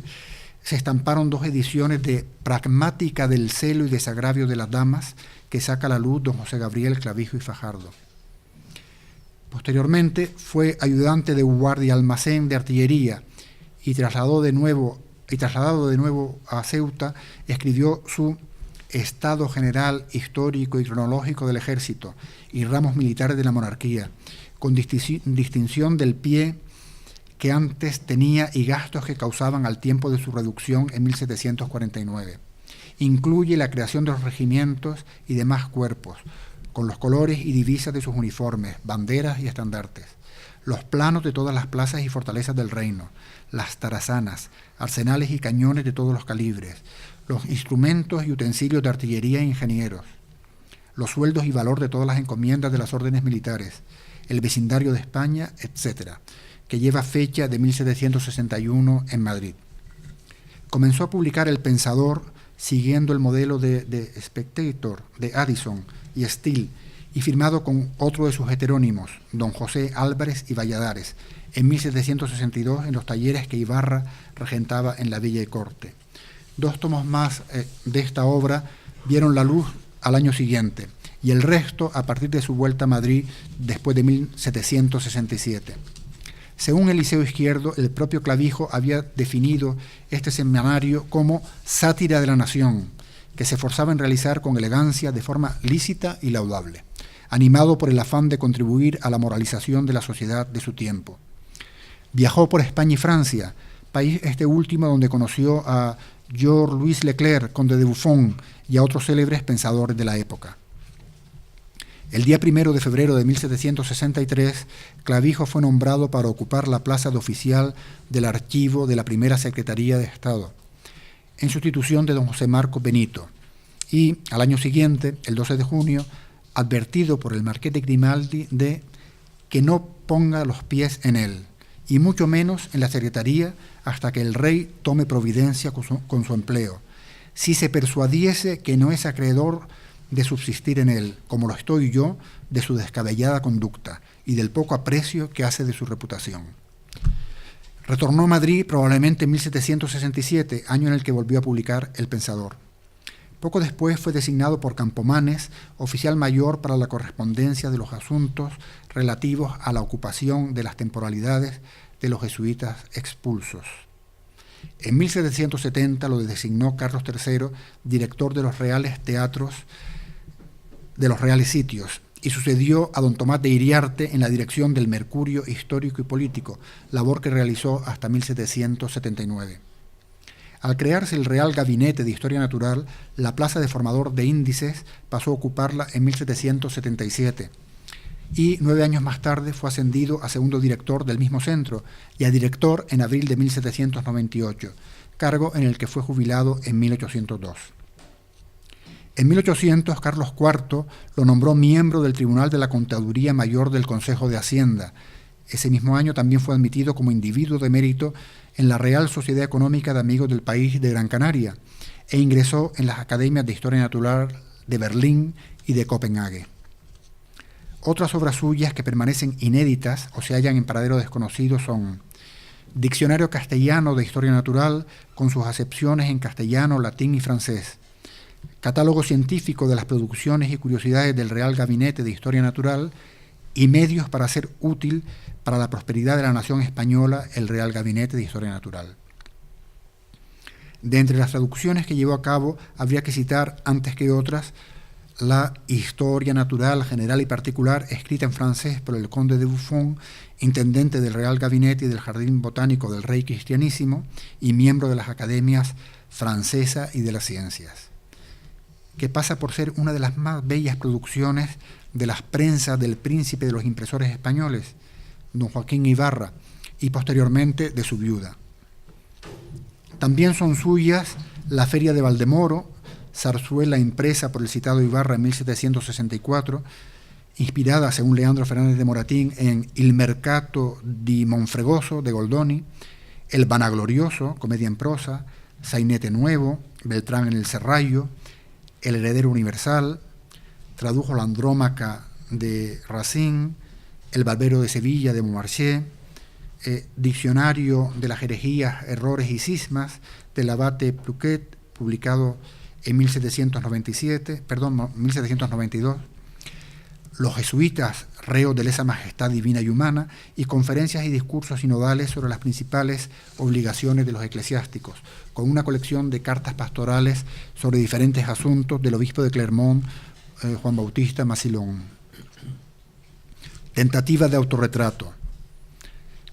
se estamparon 2 ediciones de Pragmática del celo y desagravio de las damas, que saca a la luz don José Gabriel Clavijo y Fajardo. Posteriormente fue ayudante de guardia almacén de artillería y trasladado de nuevo a Ceuta, escribió su Estado General Histórico y Cronológico del Ejército y ramos militares de la monarquía, con distinción del pie que antes tenía y gastos que causaban al tiempo de su reducción en 1749. Incluye la creación de los regimientos y demás cuerpos, con los colores y divisas de sus uniformes, banderas y estandartes, los planos de todas las plazas y fortalezas del reino, las tarazanas, arsenales y cañones de todos los calibres, los instrumentos y utensilios de artillería e ingenieros, los sueldos y valor de todas las encomiendas de las órdenes militares, el vecindario de España, etc., que lleva fecha de 1761 en Madrid. Comenzó a publicar El Pensador siguiendo el modelo de Spectator, de Addison y Steele, y firmado con otro de sus heterónimos, don José Álvarez y Valladares, en 1762 en los talleres que Ibarra regentaba en la Villa y Corte. 2 tomos más de esta obra vieron la luz al año siguiente, y el resto a partir de su vuelta a Madrid después de 1767. Según el Liceo Izquierdo, el propio Clavijo había definido este semanario como sátira de la nación, que se esforzaba en realizar con elegancia de forma lícita y laudable, animado por el afán de contribuir a la moralización de la sociedad de su tiempo. Viajó por España y Francia, país este último donde conoció a Georges-Louis Leclerc, conde de Buffon, y a otros célebres pensadores de la época. El día 1 de febrero de 1763, Clavijo fue nombrado para ocupar la plaza de oficial del archivo de la primera Secretaría de Estado, en sustitución de don José Marcos Benito, y al año siguiente, el 12 de junio, advertido por el marqués de Grimaldi de que no ponga los pies en él, y mucho menos en la Secretaría hasta que el rey tome providencia con su empleo, si se persuadiese que no es acreedor de subsistir en él, como lo estoy yo, de su descabellada conducta y del poco aprecio que hace de su reputación. Retornó a Madrid probablemente en 1767, año en el que volvió a publicar El Pensador. Poco después fue designado por Campomanes oficial mayor para la correspondencia de los asuntos relativos a la ocupación de las temporalidades de los jesuitas expulsos. En 1770 lo designó Carlos III director de los Reales Teatros, de los Reales Sitios, y sucedió a don Tomás de Iriarte en la dirección del Mercurio Histórico y Político, labor que realizó hasta 1779. Al crearse el Real Gabinete de Historia Natural, la plaza de formador de índices pasó a ocuparla en 1777, y 9 años más tarde fue ascendido a segundo director del mismo centro y a director en abril de 1798, cargo en el que fue jubilado en 1802. En 1800, Carlos IV lo nombró miembro del Tribunal de la Contaduría Mayor del Consejo de Hacienda. Ese mismo año también fue admitido como individuo de mérito en la Real Sociedad Económica de Amigos del País de Gran Canaria e ingresó en las Academias de Historia Natural de Berlín y de Copenhague. Otras obras suyas que permanecen inéditas o se hallan en paradero desconocido son Diccionario Castellano de Historia Natural con sus acepciones en castellano, latín y francés, Catálogo Científico de las Producciones y Curiosidades del Real Gabinete de Historia Natural y Medios para hacer útil para la prosperidad de la nación española el Real Gabinete de Historia Natural. De entre las traducciones que llevó a cabo, habría que citar, antes que otras, la Historia Natural General y Particular, escrita en francés por el conde de Buffon, intendente del Real Gabinete y del Jardín Botánico del Rey Cristianísimo y miembro de las Academias Francesa y de las Ciencias, que pasa por ser una de las más bellas producciones de las prensas del príncipe de los impresores españoles, don Joaquín Ibarra, y posteriormente de su viuda. También son suyas la Feria de Valdemoro, zarzuela impresa por el citado Ibarra en 1764, inspirada, según Leandro Fernández de Moratín, en Il Mercato di Monfregoso de Goldoni, El Vanaglorioso, comedia en prosa, Sainete Nuevo, Beltrán en el Serrallo, El Heredero Universal, tradujo La Andrómaca de Racine, El Barbero de Sevilla de Beaumarchais, Diccionario de las herejías, errores y cismas del abate Pluquet, publicado en 1792, Los jesuitas, reos de lesa majestad divina y humana, y conferencias y discursos sinodales sobre las principales obligaciones de los eclesiásticos, con una colección de cartas pastorales sobre diferentes asuntos del obispo de Clermont, Juan Bautista Massillon. Tentativa de autorretrato.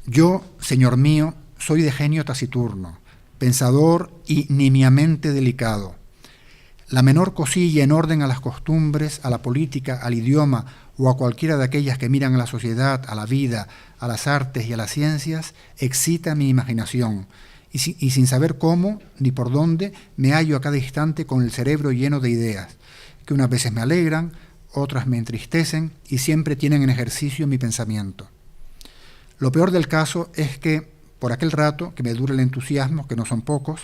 Yo, señor mío, soy de genio taciturno, pensador y nimiamente delicado. La menor cosilla en orden a las costumbres, a la política, al idioma o a cualquiera de aquellas que miran a la sociedad, a la vida, a las artes y a las ciencias, excita mi imaginación, y sin saber cómo ni por dónde me hallo a cada instante con el cerebro lleno de ideas, que unas veces me alegran, otras me entristecen y siempre tienen en ejercicio mi pensamiento. Lo peor del caso es que, por aquel rato que me dura el entusiasmo, que no son pocos,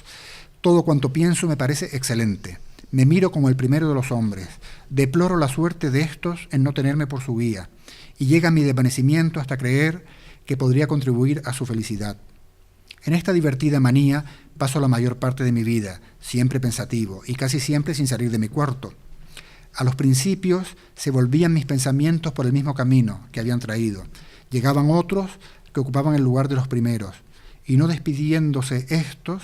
todo cuanto pienso me parece excelente. Me miro como el primero de los hombres, deploro la suerte de estos en no tenerme por su guía, y llega mi desvanecimiento hasta creer que podría contribuir a su felicidad. En esta divertida manía paso la mayor parte de mi vida, siempre pensativo, y casi siempre sin salir de mi cuarto. A los principios se volvían mis pensamientos por el mismo camino que habían traído. Llegaban otros que ocupaban el lugar de los primeros, y no despidiéndose estos,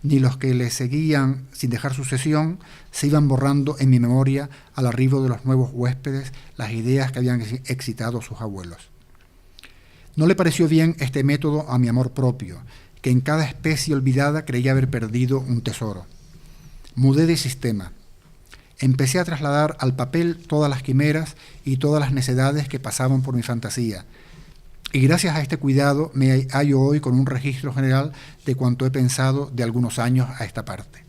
ni los que les seguían sin dejar sucesión, se iban borrando en mi memoria al arribo de los nuevos huéspedes las ideas que habían excitado sus abuelos. No le pareció bien este método a mi amor propio, que en cada especie olvidada creía haber perdido un tesoro. Mudé de sistema. Empecé a trasladar al papel todas las quimeras y todas las necedades que pasaban por mi fantasía, y gracias a este cuidado me hallo hoy con un registro general de cuanto he pensado de algunos años a esta parte.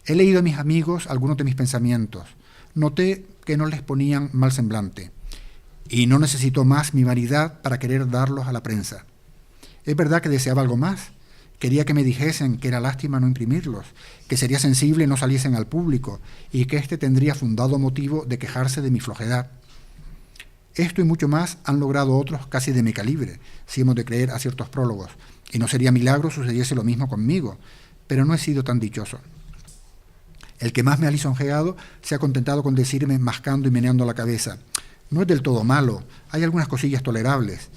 He leído a mis amigos algunos de mis pensamientos. Noté que no les ponían mal semblante, y no necesitó más mi vanidad para querer darlos a la prensa. Es verdad que deseaba algo más. Quería que me dijesen que era lástima no imprimirlos, que sería sensible no saliesen al público, y que éste tendría fundado motivo de quejarse de mi flojedad. Esto y mucho más han logrado otros casi de mi calibre, si hemos de creer a ciertos prólogos, y no sería milagro sucediese lo mismo conmigo, pero no he sido tan dichoso. El que más me ha lisonjeado se ha contentado con decirme, mascando y meneando la cabeza: no es del todo malo, hay algunas cosillas tolerables,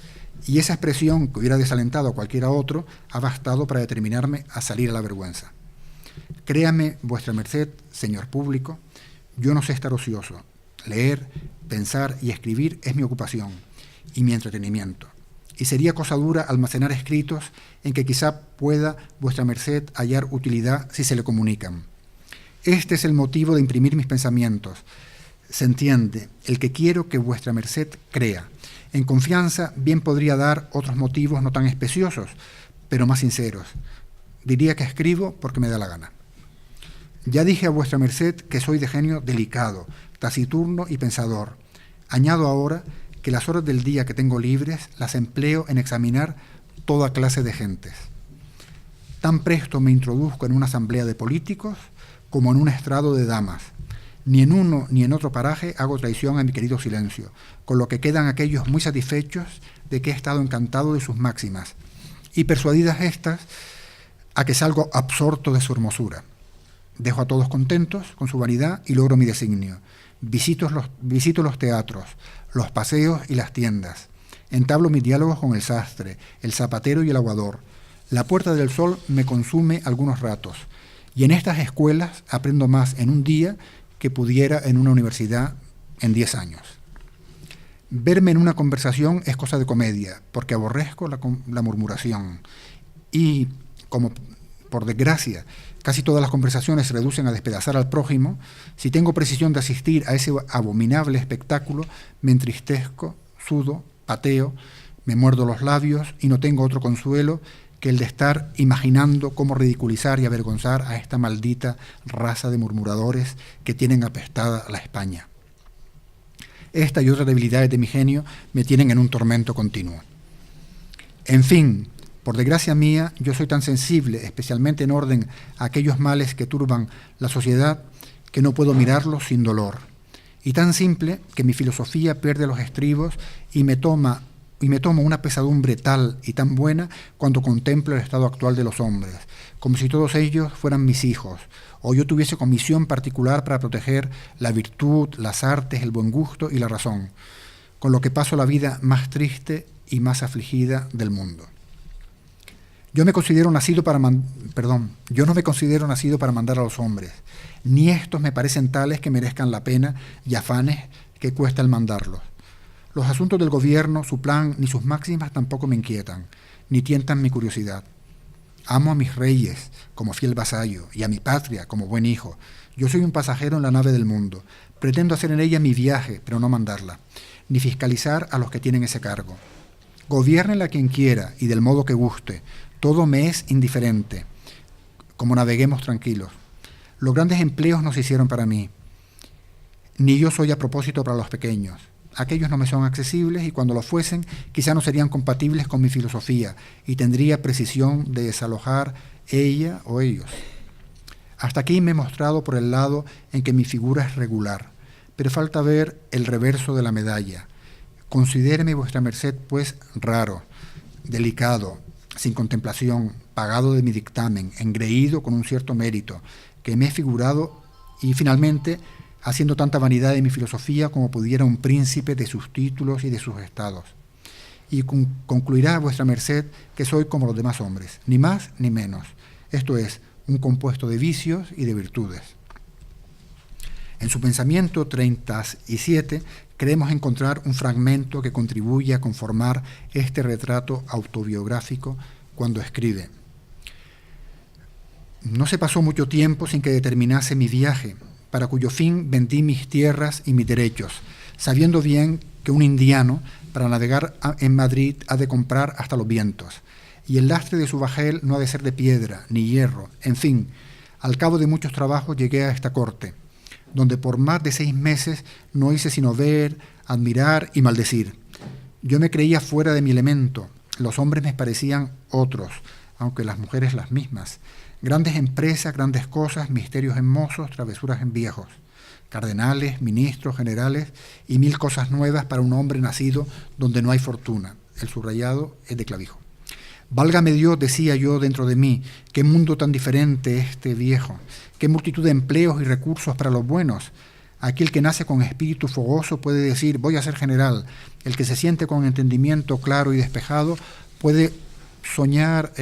y esa expresión que hubiera desalentado a cualquiera otro ha bastado para determinarme a salir a la vergüenza. Créame, vuestra merced, señor público, yo no sé estar ocioso. Leer, pensar y escribir es mi ocupación y mi entretenimiento, y sería cosa dura almacenar escritos en que quizá pueda vuestra merced hallar utilidad si se le comunican. Este es el motivo de imprimir mis pensamientos. Se entiende, el que quiero que vuestra merced crea. En confianza bien podría dar otros motivos no tan especiosos, pero más sinceros. Diría que escribo porque me da la gana. Ya dije a vuestra merced que soy de genio delicado, taciturno y pensador. Añado ahora que las horas del día que tengo libres las empleo en examinar toda clase de gentes. Tan presto me introduzco en una asamblea de políticos como en un estrado de damas. Ni en uno ni en otro paraje hago traición a mi querido silencio, con lo que quedan aquellos muy satisfechos de que he estado encantado de sus máximas, y persuadidas estas a que salgo absorto de su hermosura. Dejo a todos contentos con su vanidad y logro mi designio. Visito los teatros, los paseos y las tiendas. Entablo mis diálogos con el sastre, el zapatero y el aguador. La Puerta del Sol me consume algunos ratos, y en estas escuelas aprendo más en un día que pudiera en una universidad en 10 años. Verme en una conversación es cosa de comedia, porque aborrezco la murmuración. Y, como por desgracia, casi todas las conversaciones se reducen a despedazar al prójimo, si tengo precisión de asistir a ese abominable espectáculo, me entristezco, sudo, pateo, me muerdo los labios y no tengo otro consuelo que el de estar imaginando cómo ridiculizar y avergonzar a esta maldita raza de murmuradores que tienen apestada la España. Esta y otras debilidades de mi genio me tienen en un tormento continuo. En fin, por desgracia mía, yo soy tan sensible, especialmente en orden a aquellos males que turban la sociedad, que no puedo mirarlos sin dolor. Y tan simple que mi filosofía pierde los estribos y me tomo una pesadumbre tal y tan buena cuando contemplo el estado actual de los hombres, como si todos ellos fueran mis hijos, o yo tuviese comisión particular para proteger la virtud, las artes, el buen gusto y la razón, con lo que paso la vida más triste y más afligida del mundo. Yo no me considero nacido para mandar a los hombres, ni estos me parecen tales que merezcan la pena y afanes que cuesta el mandarlos. Los asuntos del gobierno, su plan, ni sus máximas tampoco me inquietan, ni tientan mi curiosidad. Amo a mis reyes como fiel vasallo y a mi patria como buen hijo. Yo soy un pasajero en la nave del mundo. Pretendo hacer en ella mi viaje, pero no mandarla, ni fiscalizar a los que tienen ese cargo. Gobiérnenla quien quiera y del modo que guste. Todo me es indiferente, como naveguemos tranquilos. Los grandes empleos no se hicieron para mí, ni yo soy a propósito para los pequeños. Aquellos no me son accesibles y cuando lo fuesen, quizá no serían compatibles con mi filosofía y tendría precisión de desalojar ella o ellos. Hasta aquí me he mostrado por el lado en que mi figura es regular, pero falta ver el reverso de la medalla. Considéreme vuestra merced, pues, raro, delicado, sin contemplación, pagado de mi dictamen, engreído con un cierto mérito, que me he figurado y finalmente haciendo tanta vanidad de mi filosofía como pudiera un príncipe de sus títulos y de sus estados. Y concluirá vuestra merced que soy como los demás hombres, ni más ni menos, esto es, un compuesto de vicios y de virtudes. En su pensamiento 37 creemos encontrar un fragmento que contribuye a conformar este retrato autobiográfico cuando escribe: no se pasó mucho tiempo sin que determinase mi viaje, para cuyo fin vendí mis tierras y mis derechos, sabiendo bien que un indiano, para navegar en Madrid, ha de comprar hasta los vientos, y el lastre de su bajel no ha de ser de piedra, ni hierro. En fin, al cabo de muchos trabajos llegué a esta corte, donde por más de 6 meses no hice sino ver, admirar y maldecir. Yo me creía fuera de mi elemento, los hombres me parecían otros, aunque las mujeres las mismas. Grandes empresas, grandes cosas, misterios en mozos, travesuras en viejos, cardenales, ministros, generales y 1000 cosas nuevas para un hombre nacido donde no hay fortuna. El subrayado es de Clavijo. Válgame Dios, decía yo dentro de mí, qué mundo tan diferente este viejo, qué multitud de empleos y recursos para los buenos. Aquel que nace con espíritu fogoso puede decir, voy a ser general. El que se siente con entendimiento claro y despejado puede sonar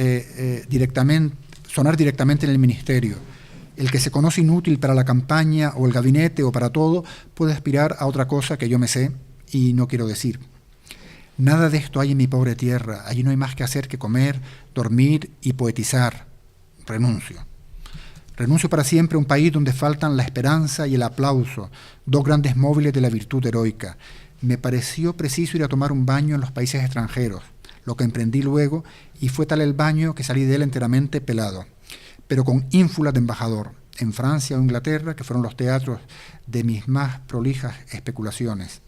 directamente en el ministerio. El que se conoce inútil para la campaña o el gabinete o para todo puede aspirar a otra cosa que yo me sé y no quiero decir. Nada de esto hay en mi pobre tierra. Allí no hay más que hacer que comer, dormir y poetizar. Renuncio. Renuncio para siempre a un país donde faltan la esperanza y el aplauso, 2 grandes móviles de la virtud heroica. Me pareció preciso ir a tomar un baño en los países extranjeros, lo que emprendí luego, y fue tal el baño que salí de él enteramente pelado, pero con ínfulas de embajador, en Francia o Inglaterra, que fueron los teatros de mis más prolijas especulaciones.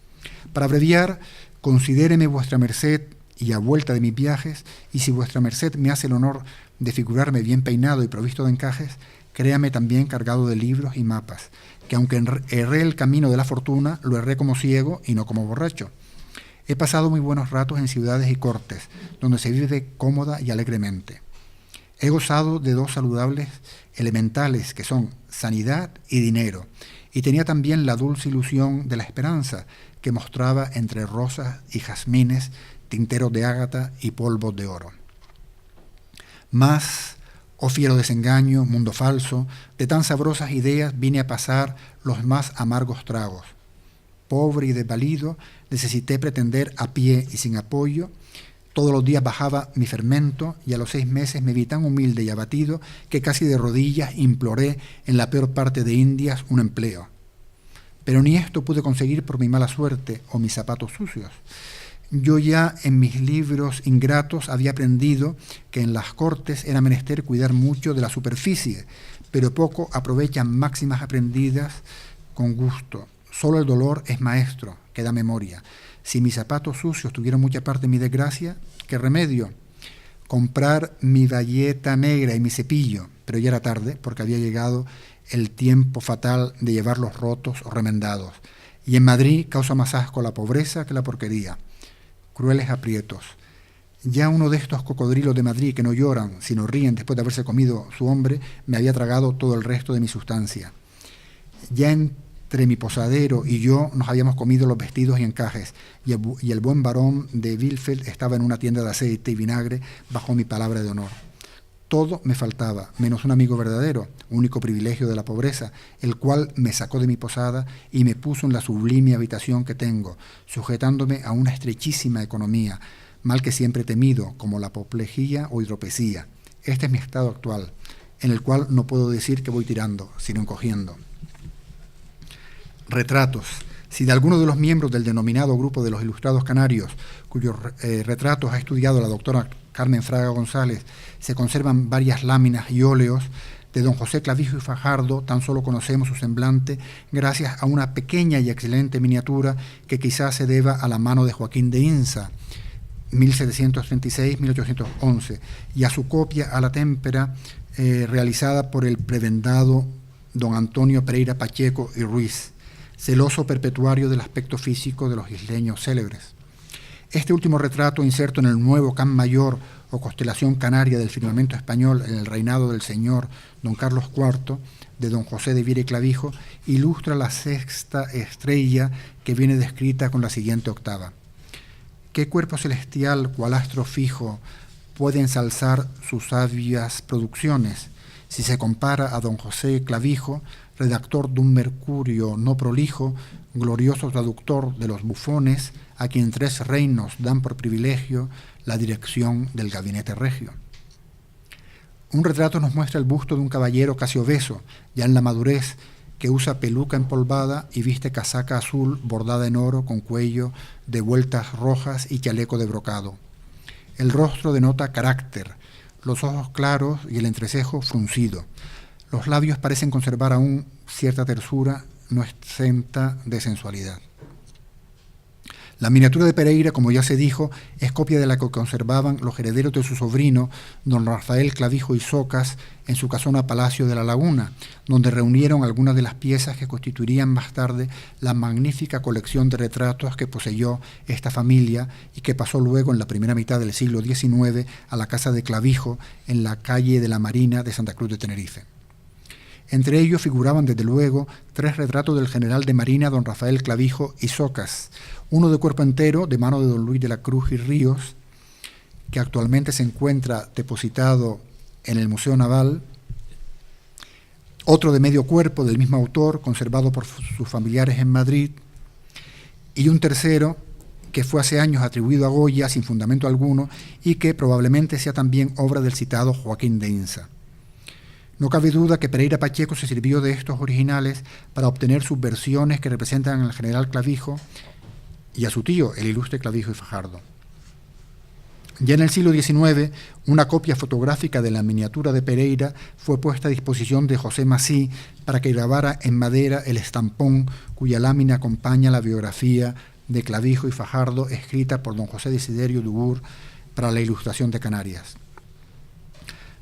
Para abreviar, considéreme vuestra merced y a vuelta de mis viajes, y si vuestra merced me hace el honor de figurarme bien peinado y provisto de encajes, créame también cargado de libros y mapas, que aunque erré el camino de la fortuna, lo erré como ciego y no como borracho. He pasado muy buenos ratos en ciudades y cortes, donde se vive cómoda y alegremente. He gozado de 2 saludables elementales, que son sanidad y dinero, y tenía también la dulce ilusión de la esperanza, que mostraba entre rosas y jazmines, tinteros de ágata y polvos de oro. Mas, oh fiero desengaño, mundo falso, de tan sabrosas ideas vine a pasar los más amargos tragos. Pobre y desvalido, necesité pretender a pie y sin apoyo. Todos los días bajaba mi fermento y a los 6 meses me vi tan humilde y abatido que casi de rodillas imploré en la peor parte de Indias un empleo. Pero ni esto pude conseguir por mi mala suerte o mis zapatos sucios. Yo ya en mis libros ingratos había aprendido que en las cortes era menester cuidar mucho de la superficie, pero poco aprovechan máximas aprendidas con gusto. Solo el dolor es maestro, que da memoria. Si mis zapatos sucios tuvieron mucha parte en mi desgracia, ¿qué remedio? Comprar mi bayeta negra y mi cepillo, pero ya era tarde porque había llegado el tiempo fatal de llevarlos rotos o remendados. Y en Madrid causa más asco la pobreza que la porquería. Crueles aprietos. Ya uno de estos cocodrilos de Madrid que no lloran, sino ríen después de haberse comido su hombre, me había tragado todo el resto de mi sustancia. Ya entre mi posadero y yo nos habíamos comido los vestidos y encajes, y el buen varón de Bielefeld estaba en una tienda de aceite y vinagre bajo mi palabra de honor. Todo me faltaba, menos un amigo verdadero, único privilegio de la pobreza, el cual me sacó de mi posada y me puso en la sublime habitación que tengo, sujetándome a una estrechísima economía, mal que siempre he temido, como la apoplejía o hidropesía. Este es mi estado actual, en el cual no puedo decir que voy tirando, sino encogiendo. Retratos. Si de alguno de los miembros del denominado Grupo de los Ilustrados Canarios, cuyos retratos ha estudiado la doctora Carmen Fraga González, se conservan varias láminas y óleos, de don José Clavijo y Fajardo tan solo conocemos su semblante gracias a una pequeña y excelente miniatura que quizás se deba a la mano de Joaquín de Insa, 1736-1811, y a su copia a la témpera realizada por el prebendado don Antonio Pereira Pacheco y Ruiz, celoso perpetuario del aspecto físico de los isleños célebres. Este último retrato, inserto en el nuevo Can Mayor o constelación canaria del firmamento español en el reinado del señor don Carlos IV, de don José de Viera y Clavijo, ilustra la sexta estrella que viene descrita con la siguiente octava. ¿Qué cuerpo celestial, cual astro fijo, puede ensalzar sus sabias producciones si se compara a don José Clavijo, redactor de un Mercurio no prolijo, glorioso traductor de los bufones, a quien 3 reinos dan por privilegio la dirección del gabinete regio? Un retrato nos muestra el busto de un caballero casi obeso, ya en la madurez, que usa peluca empolvada y viste casaca azul bordada en oro con cuello de vueltas rojas y chaleco de brocado. El rostro denota carácter, los ojos claros y el entrecejo fruncido. Los labios parecen conservar aún cierta tersura no exenta de sensualidad. La miniatura de Pereira, como ya se dijo, es copia de la que conservaban los herederos de su sobrino, don Rafael Clavijo y Socas, en su casona Palacio de la Laguna, donde reunieron algunas de las piezas que constituirían más tarde la magnífica colección de retratos que poseyó esta familia y que pasó luego en la primera mitad del siglo XIX a la casa de Clavijo en la calle de la Marina de Santa Cruz de Tenerife. Entre ellos figuraban desde luego 3 retratos del general de Marina don Rafael Clavijo y Socas, uno de cuerpo entero de mano de don Luis de la Cruz y Ríos, que actualmente se encuentra depositado en el Museo Naval, otro de medio cuerpo del mismo autor, conservado por sus familiares en Madrid, y un tercero que fue hace años atribuido a Goya sin fundamento alguno y que probablemente sea también obra del citado Joaquín de Insa. No cabe duda que Pereira Pacheco se sirvió de estos originales para obtener subversiones que representan al general Clavijo y a su tío, el ilustre Clavijo y Fajardo. Ya en el siglo XIX, una copia fotográfica de la miniatura de Pereira fue puesta a disposición de José Masí para que grabara en madera el estampón cuya lámina acompaña la biografía de Clavijo y Fajardo escrita por don José Desiderio Dubourg para la Ilustración de Canarias.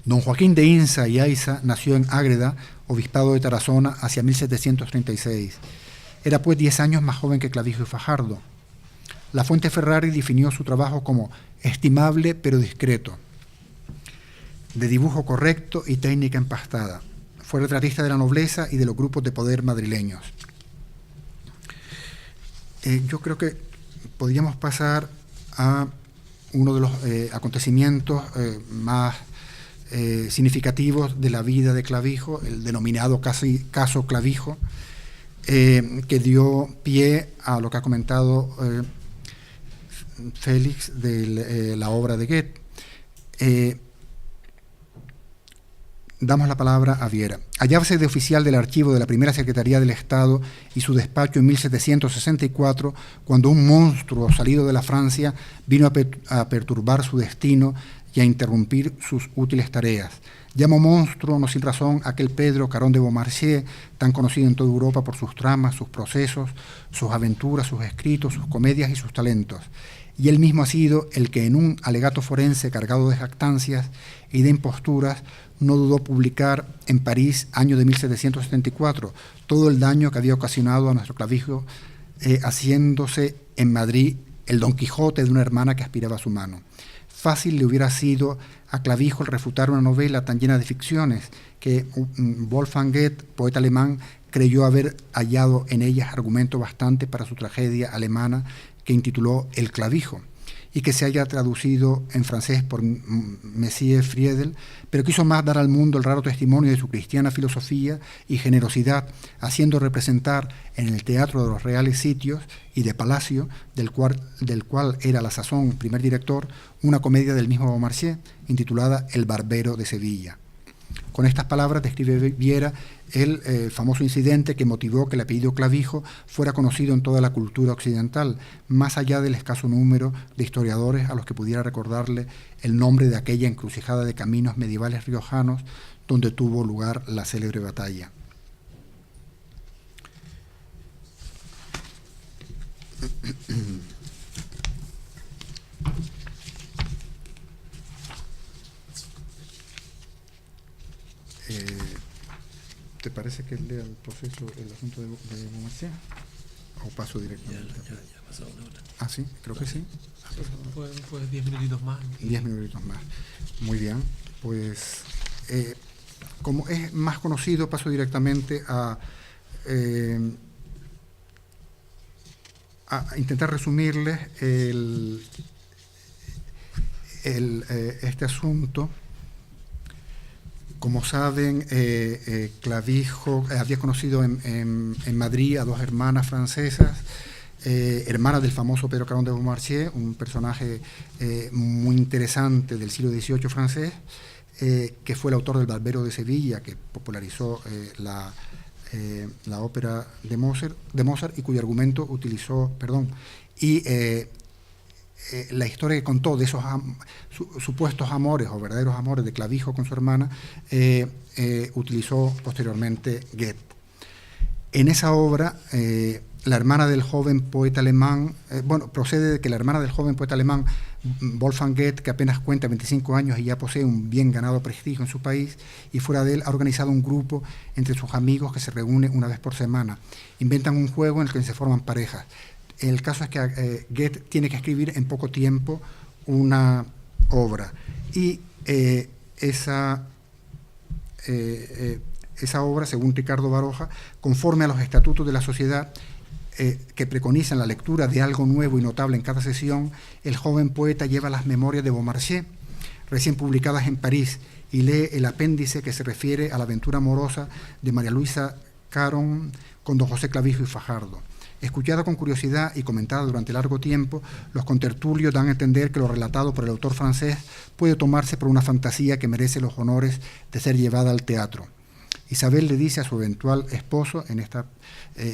Don Joaquín de Insa y Aiza nació en Ágreda, obispado de Tarazona, hacia 1736. Era pues 10 años más joven que Clavijo y Fajardo. La Fuente Ferrari definió su trabajo como estimable pero discreto, de dibujo correcto y técnica empastada. Fue retratista de la nobleza y de los grupos de poder madrileños. Yo creo que podríamos pasar a uno de los acontecimientos más significativos de la vida de Clavijo, el denominado caso Clavijo, que dio pie a lo que ha comentado Félix de la obra de Goethe. damos la palabra a Viera. Hallábase de oficial del archivo de la primera Secretaría del Estado y su despacho en 1764, cuando un monstruo salido de la Francia vino a perturbar su destino y a interrumpir sus útiles tareas. Llamo monstruo, no sin razón, a aquel Pedro Caron de Beaumarchais, tan conocido en toda Europa por sus tramas, sus procesos, sus aventuras, sus escritos, sus comedias y sus talentos. Y él mismo ha sido el que en un alegato forense cargado de jactancias y de imposturas no dudó publicar en París, año de 1774, todo el daño que había ocasionado a nuestro Clavijo, haciéndose en Madrid el Don Quijote de una hermana que aspiraba a su mano. Fácil le hubiera sido a Clavijo el refutar una novela tan llena de ficciones que Wolfgang Goethe, poeta alemán, creyó haber hallado en ellas argumento bastante para su tragedia alemana que intituló El Clavijo, y que se haya traducido en francés por Messier Friedel, pero quiso más dar al mundo el raro testimonio de su cristiana filosofía y generosidad, haciendo representar en el Teatro de los Reales Sitios y de Palacio, del cual era a la sazón primer director, una comedia del mismo Beaumarchais, intitulada El Barbero de Sevilla. Con estas palabras describe Viera el famoso incidente que motivó que el apellido Clavijo fuera conocido en toda la cultura occidental, más allá del escaso número de historiadores a los que pudiera recordarle el nombre de aquella encrucijada de caminos medievales riojanos donde tuvo lugar la célebre batalla. ¿Te parece que lea el proceso, el asunto de Beaumarchais? ¿O paso directamente? Ya ha pasado una hora. Ah, sí, creo que sí. Pues 10 minutitos más. 10 minutitos más. Muy bien. Pues, como es más conocido, paso directamente a intentar resumirles este asunto. Como saben, Clavijo había conocido en Madrid a dos hermanas francesas, hermanas del famoso Pedro Caron de Beaumarchais, un personaje muy interesante del siglo XVIII francés, que fue el autor del Barbero de Sevilla, que popularizó la ópera de Mozart, y cuyo argumento utilizó, la historia que contó de esos supuestos amores o verdaderos amores de Clavijo con su hermana, utilizó posteriormente Goethe. En esa obra, la hermana del joven poeta alemán, procede de que la hermana del joven poeta alemán, Wolfgang Goethe, que apenas cuenta 25 años y ya posee un bien ganado prestigio en su país, y fuera de él ha organizado un grupo entre sus amigos que se reúne una vez por semana. Inventan un juego en el que se forman parejas. El caso es que Goethe tiene que escribir en poco tiempo una obra, y esa obra, según Ricardo Baroja, conforme a los estatutos de la sociedad que preconizan la lectura de algo nuevo y notable en cada sesión, el joven poeta lleva las memorias de Beaumarchais, recién publicadas en París, y lee el apéndice que se refiere a la aventura amorosa de María Luisa Caron con don José Clavijo y Fajardo. Escuchada con curiosidad y comentada durante largo tiempo, los contertulios dan a entender que lo relatado por el autor francés puede tomarse por una fantasía que merece los honores de ser llevada al teatro. Isabel le dice a su eventual esposo, en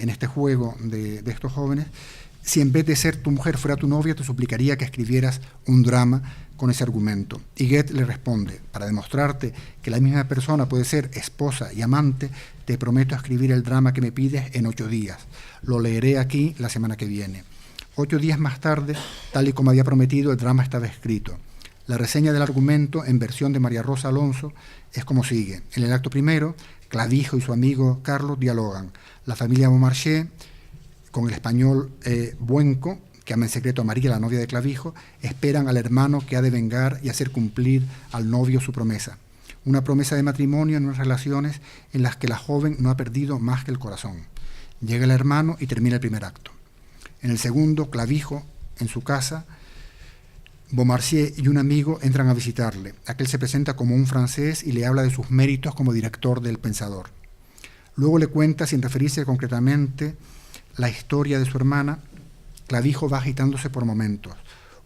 este juego de estos jóvenes, si en vez de ser tu mujer fuera tu novia, te suplicaría que escribieras un drama con ese argumento. Y Goethe le responde, para demostrarte que la misma persona puede ser esposa y amante, te prometo escribir el drama que me pides en 8 días. Lo leeré aquí la semana que viene. 8 días más tarde, tal y como había prometido, el drama estaba escrito. La reseña del argumento, en versión de María Rosa Alonso, es como sigue. En el acto primero, Clavijo y su amigo Carlos dialogan. La familia Beaumarchais, con el español Buenco, que ama en secreto a María, la novia de Clavijo, esperan al hermano que ha de vengar y hacer cumplir al novio su promesa. Una promesa de matrimonio en unas relaciones en las que la joven no ha perdido más que el corazón. Llega el hermano y termina el primer acto. En el segundo, Clavijo, en su casa, Beaumarchais y un amigo entran a visitarle. Aquel se presenta como un francés y le habla de sus méritos como director del Pensador. Luego le cuenta, sin referirse concretamente, la historia de su hermana. Clavijo va agitándose por momentos.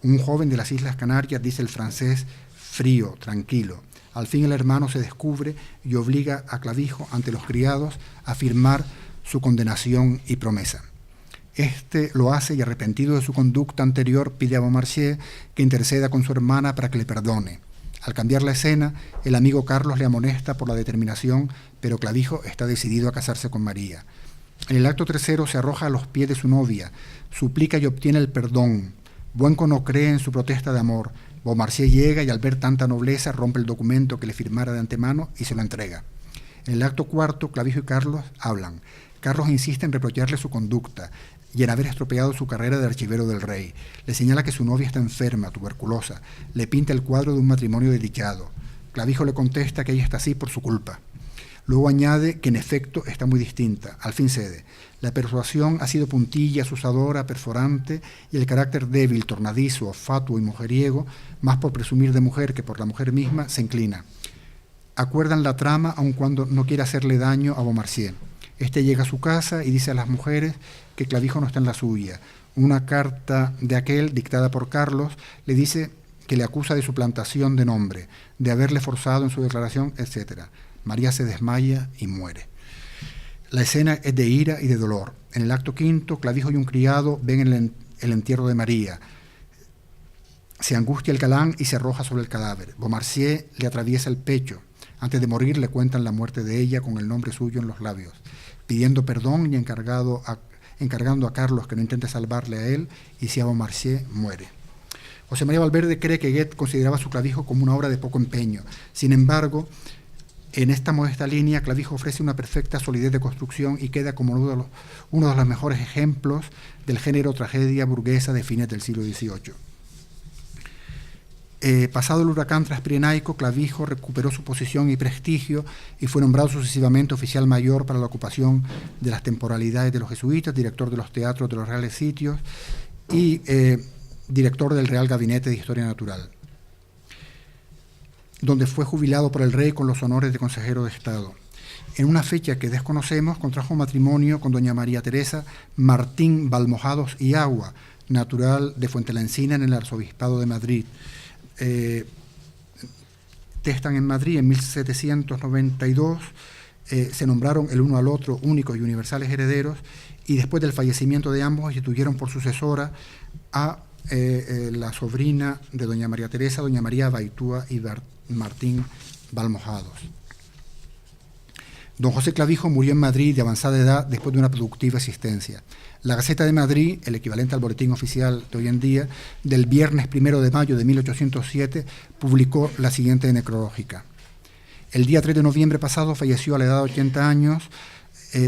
Un joven de las Islas Canarias, dice el francés, frío, tranquilo. Al fin el hermano se descubre y obliga a Clavijo ante los criados a firmar su condenación y promesa. Este lo hace y, arrepentido de su conducta anterior, pide a Beaumarchais que interceda con su hermana para que le perdone. Al cambiar la escena, el amigo Carlos le amonesta por la determinación, pero Clavijo está decidido a casarse con María. En el acto tercero se arroja a los pies de su novia, suplica y obtiene el perdón. Buenco no cree en su protesta de amor. Beaumarchais llega y, al ver tanta nobleza, rompe el documento que le firmara de antemano y se lo entrega. En el acto cuarto, Clavijo y Carlos hablan. Carlos insiste en reprocharle su conducta y en haber estropeado su carrera de archivero del rey. Le señala que su novia está enferma, tuberculosa. Le pinta el cuadro de un matrimonio desdichado. Clavijo le contesta que ella está así por su culpa. Luego añade que en efecto está muy distinta. Al fin cede. La persuasión ha sido puntilla, asusadora, perforante, y el carácter débil, tornadizo, fatuo y mujeriego, más por presumir de mujer que por la mujer misma, se inclina. Acuerdan la trama aun cuando no quiere hacerle daño a Beaumarchais. Este llega a su casa y dice a las mujeres que Clavijo no está en la suya. Una carta de aquel, dictada por Carlos, le dice que le acusa de suplantación de nombre, de haberle forzado en su declaración, etc. María se desmaya y muere. La escena es de ira y de dolor. En el acto quinto, Clavijo y un criado ven el entierro de María. Se angustia el galán y se arroja sobre el cadáver. Beaumarchais le atraviesa el pecho. Antes de morir le cuentan la muerte de ella con el nombre suyo en los labios, pidiendo perdón y encargando a Carlos que no intente salvarle a él, y si a Beaumarchais muere. José María Valverde cree que Goethe consideraba su Clavijo como una obra de poco empeño. Sin embargo, en esta modesta línea, Clavijo ofrece una perfecta solidez de construcción y queda como uno de los mejores ejemplos del género tragedia burguesa de fines del siglo XVIII. Pasado el huracán transpirenaico, Clavijo recuperó su posición y prestigio y fue nombrado sucesivamente oficial mayor para la ocupación de las temporalidades de los jesuitas, director de los teatros de los reales sitios y director del Real Gabinete de Historia Natural, donde fue jubilado por el rey con los honores de consejero de Estado. En una fecha que desconocemos, contrajo matrimonio con doña María Teresa Martín Balmojados y Agua, natural de Fuentelaencina en el arzobispado de Madrid. Testan en Madrid en 1792, se nombraron el uno al otro únicos y universales herederos, y después del fallecimiento de ambos instituyeron por sucesora a la sobrina de doña María Teresa, doña María Baitúa y Martín Balmojados. Don José Clavijo murió en Madrid de avanzada edad después de una productiva existencia. La Gaceta de Madrid, el equivalente al boletín oficial de hoy en día, del viernes 1 de mayo de 1807, publicó la siguiente necrológica. El día 3 de noviembre pasado falleció a la edad de 80 años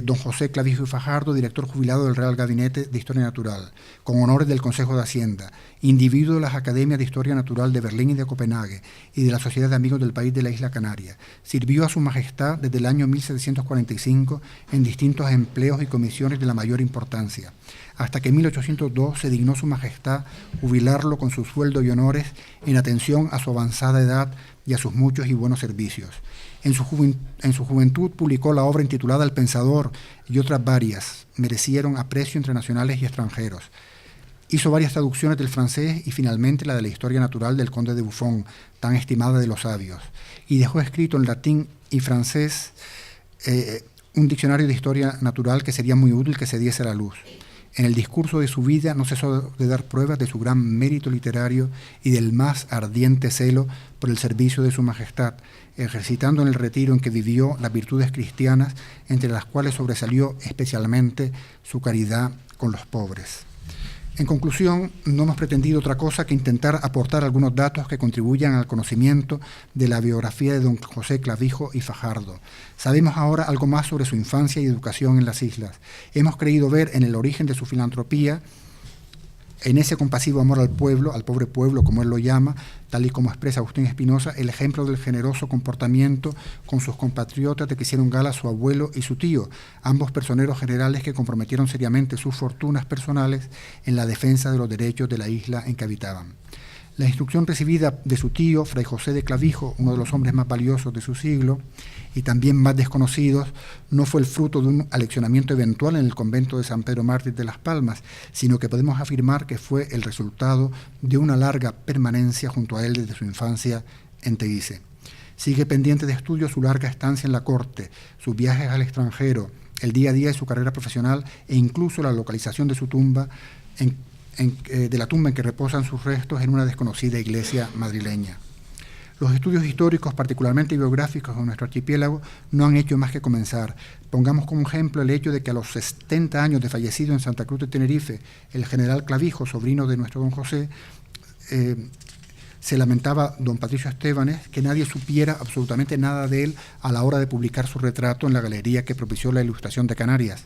don José Clavijo y Fajardo, director jubilado del Real Gabinete de Historia Natural, con honores del Consejo de Hacienda, individuo de las Academias de Historia Natural de Berlín y de Copenhague y de la Sociedad de Amigos del País de la Isla Canaria. Sirvió a Su Majestad desde el año 1745 en distintos empleos y comisiones de la mayor importancia, hasta que en 1802 se dignó Su Majestad jubilarlo con su sueldo y honores en atención a su avanzada edad y a sus muchos y buenos servicios. En su juventud publicó la obra intitulada El Pensador y otras varias. Merecieron aprecio entre nacionales y extranjeros. Hizo varias traducciones del francés y finalmente la de la Historia Natural del Conde de Buffon, tan estimada de los sabios. Y dejó escrito en latín y francés un diccionario de historia natural que sería muy útil que se diese a la luz. En el discurso de su vida no cesó de dar pruebas de su gran mérito literario y del más ardiente celo por el servicio de Su Majestad, ejercitando en el retiro en que vivió las virtudes cristianas, entre las cuales sobresalió especialmente su caridad con los pobres. En conclusión, no hemos pretendido otra cosa que intentar aportar algunos datos que contribuyan al conocimiento de la biografía de don José Clavijo y Fajardo. Sabemos ahora algo más sobre su infancia y educación en las islas. Hemos creído ver en el origen de su filantropía, en ese compasivo amor al pueblo, al pobre pueblo, como él lo llama, tal y como expresa Agustín Espinosa, el ejemplo del generoso comportamiento con sus compatriotas de que hicieron gala su abuelo y su tío, ambos personeros generales que comprometieron seriamente sus fortunas personales en la defensa de los derechos de la isla en que habitaban. La instrucción recibida de su tío, Fray José de Clavijo, uno de los hombres más valiosos de su siglo y también más desconocidos, no fue el fruto de un aleccionamiento eventual en el convento de San Pedro Mártir de Las Palmas, sino que podemos afirmar que fue el resultado de una larga permanencia junto a él desde su infancia en Teguise. Sigue pendiente de estudio su larga estancia en la corte, sus viajes al extranjero, el día a día de su carrera profesional e incluso la localización de su tumba, de la tumba en que reposan sus restos en una desconocida iglesia madrileña. Los estudios históricos, particularmente biográficos de nuestro archipiélago, no han hecho más que comenzar. Pongamos como ejemplo el hecho de que a los 70 años de fallecido en Santa Cruz de Tenerife, el general Clavijo, sobrino de nuestro don José, se lamentaba don Patricio Estébanes que nadie supiera absolutamente nada de él a la hora de publicar su retrato en la galería que propició la Ilustración de Canarias.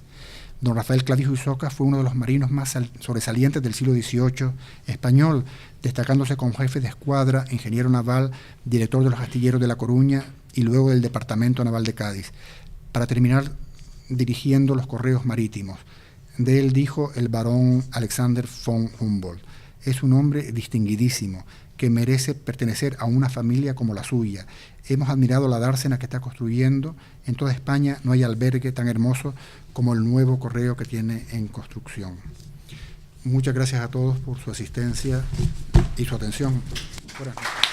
Don Rafael Clavijo y Soca fue uno de los marinos más sobresalientes del siglo XVIII español, destacándose como jefe de escuadra, ingeniero naval, director de los astilleros de La Coruña y luego del Departamento Naval de Cádiz, para terminar dirigiendo los correos marítimos. De él dijo el barón Alexander von Humboldt: es un hombre distinguidísimo, que merece pertenecer a una familia como la suya. Hemos admirado la dársena que está construyendo. En toda España no hay albergue tan hermoso como el nuevo correo que tiene en construcción. Muchas gracias a todos por su asistencia y su atención. Buenas noches.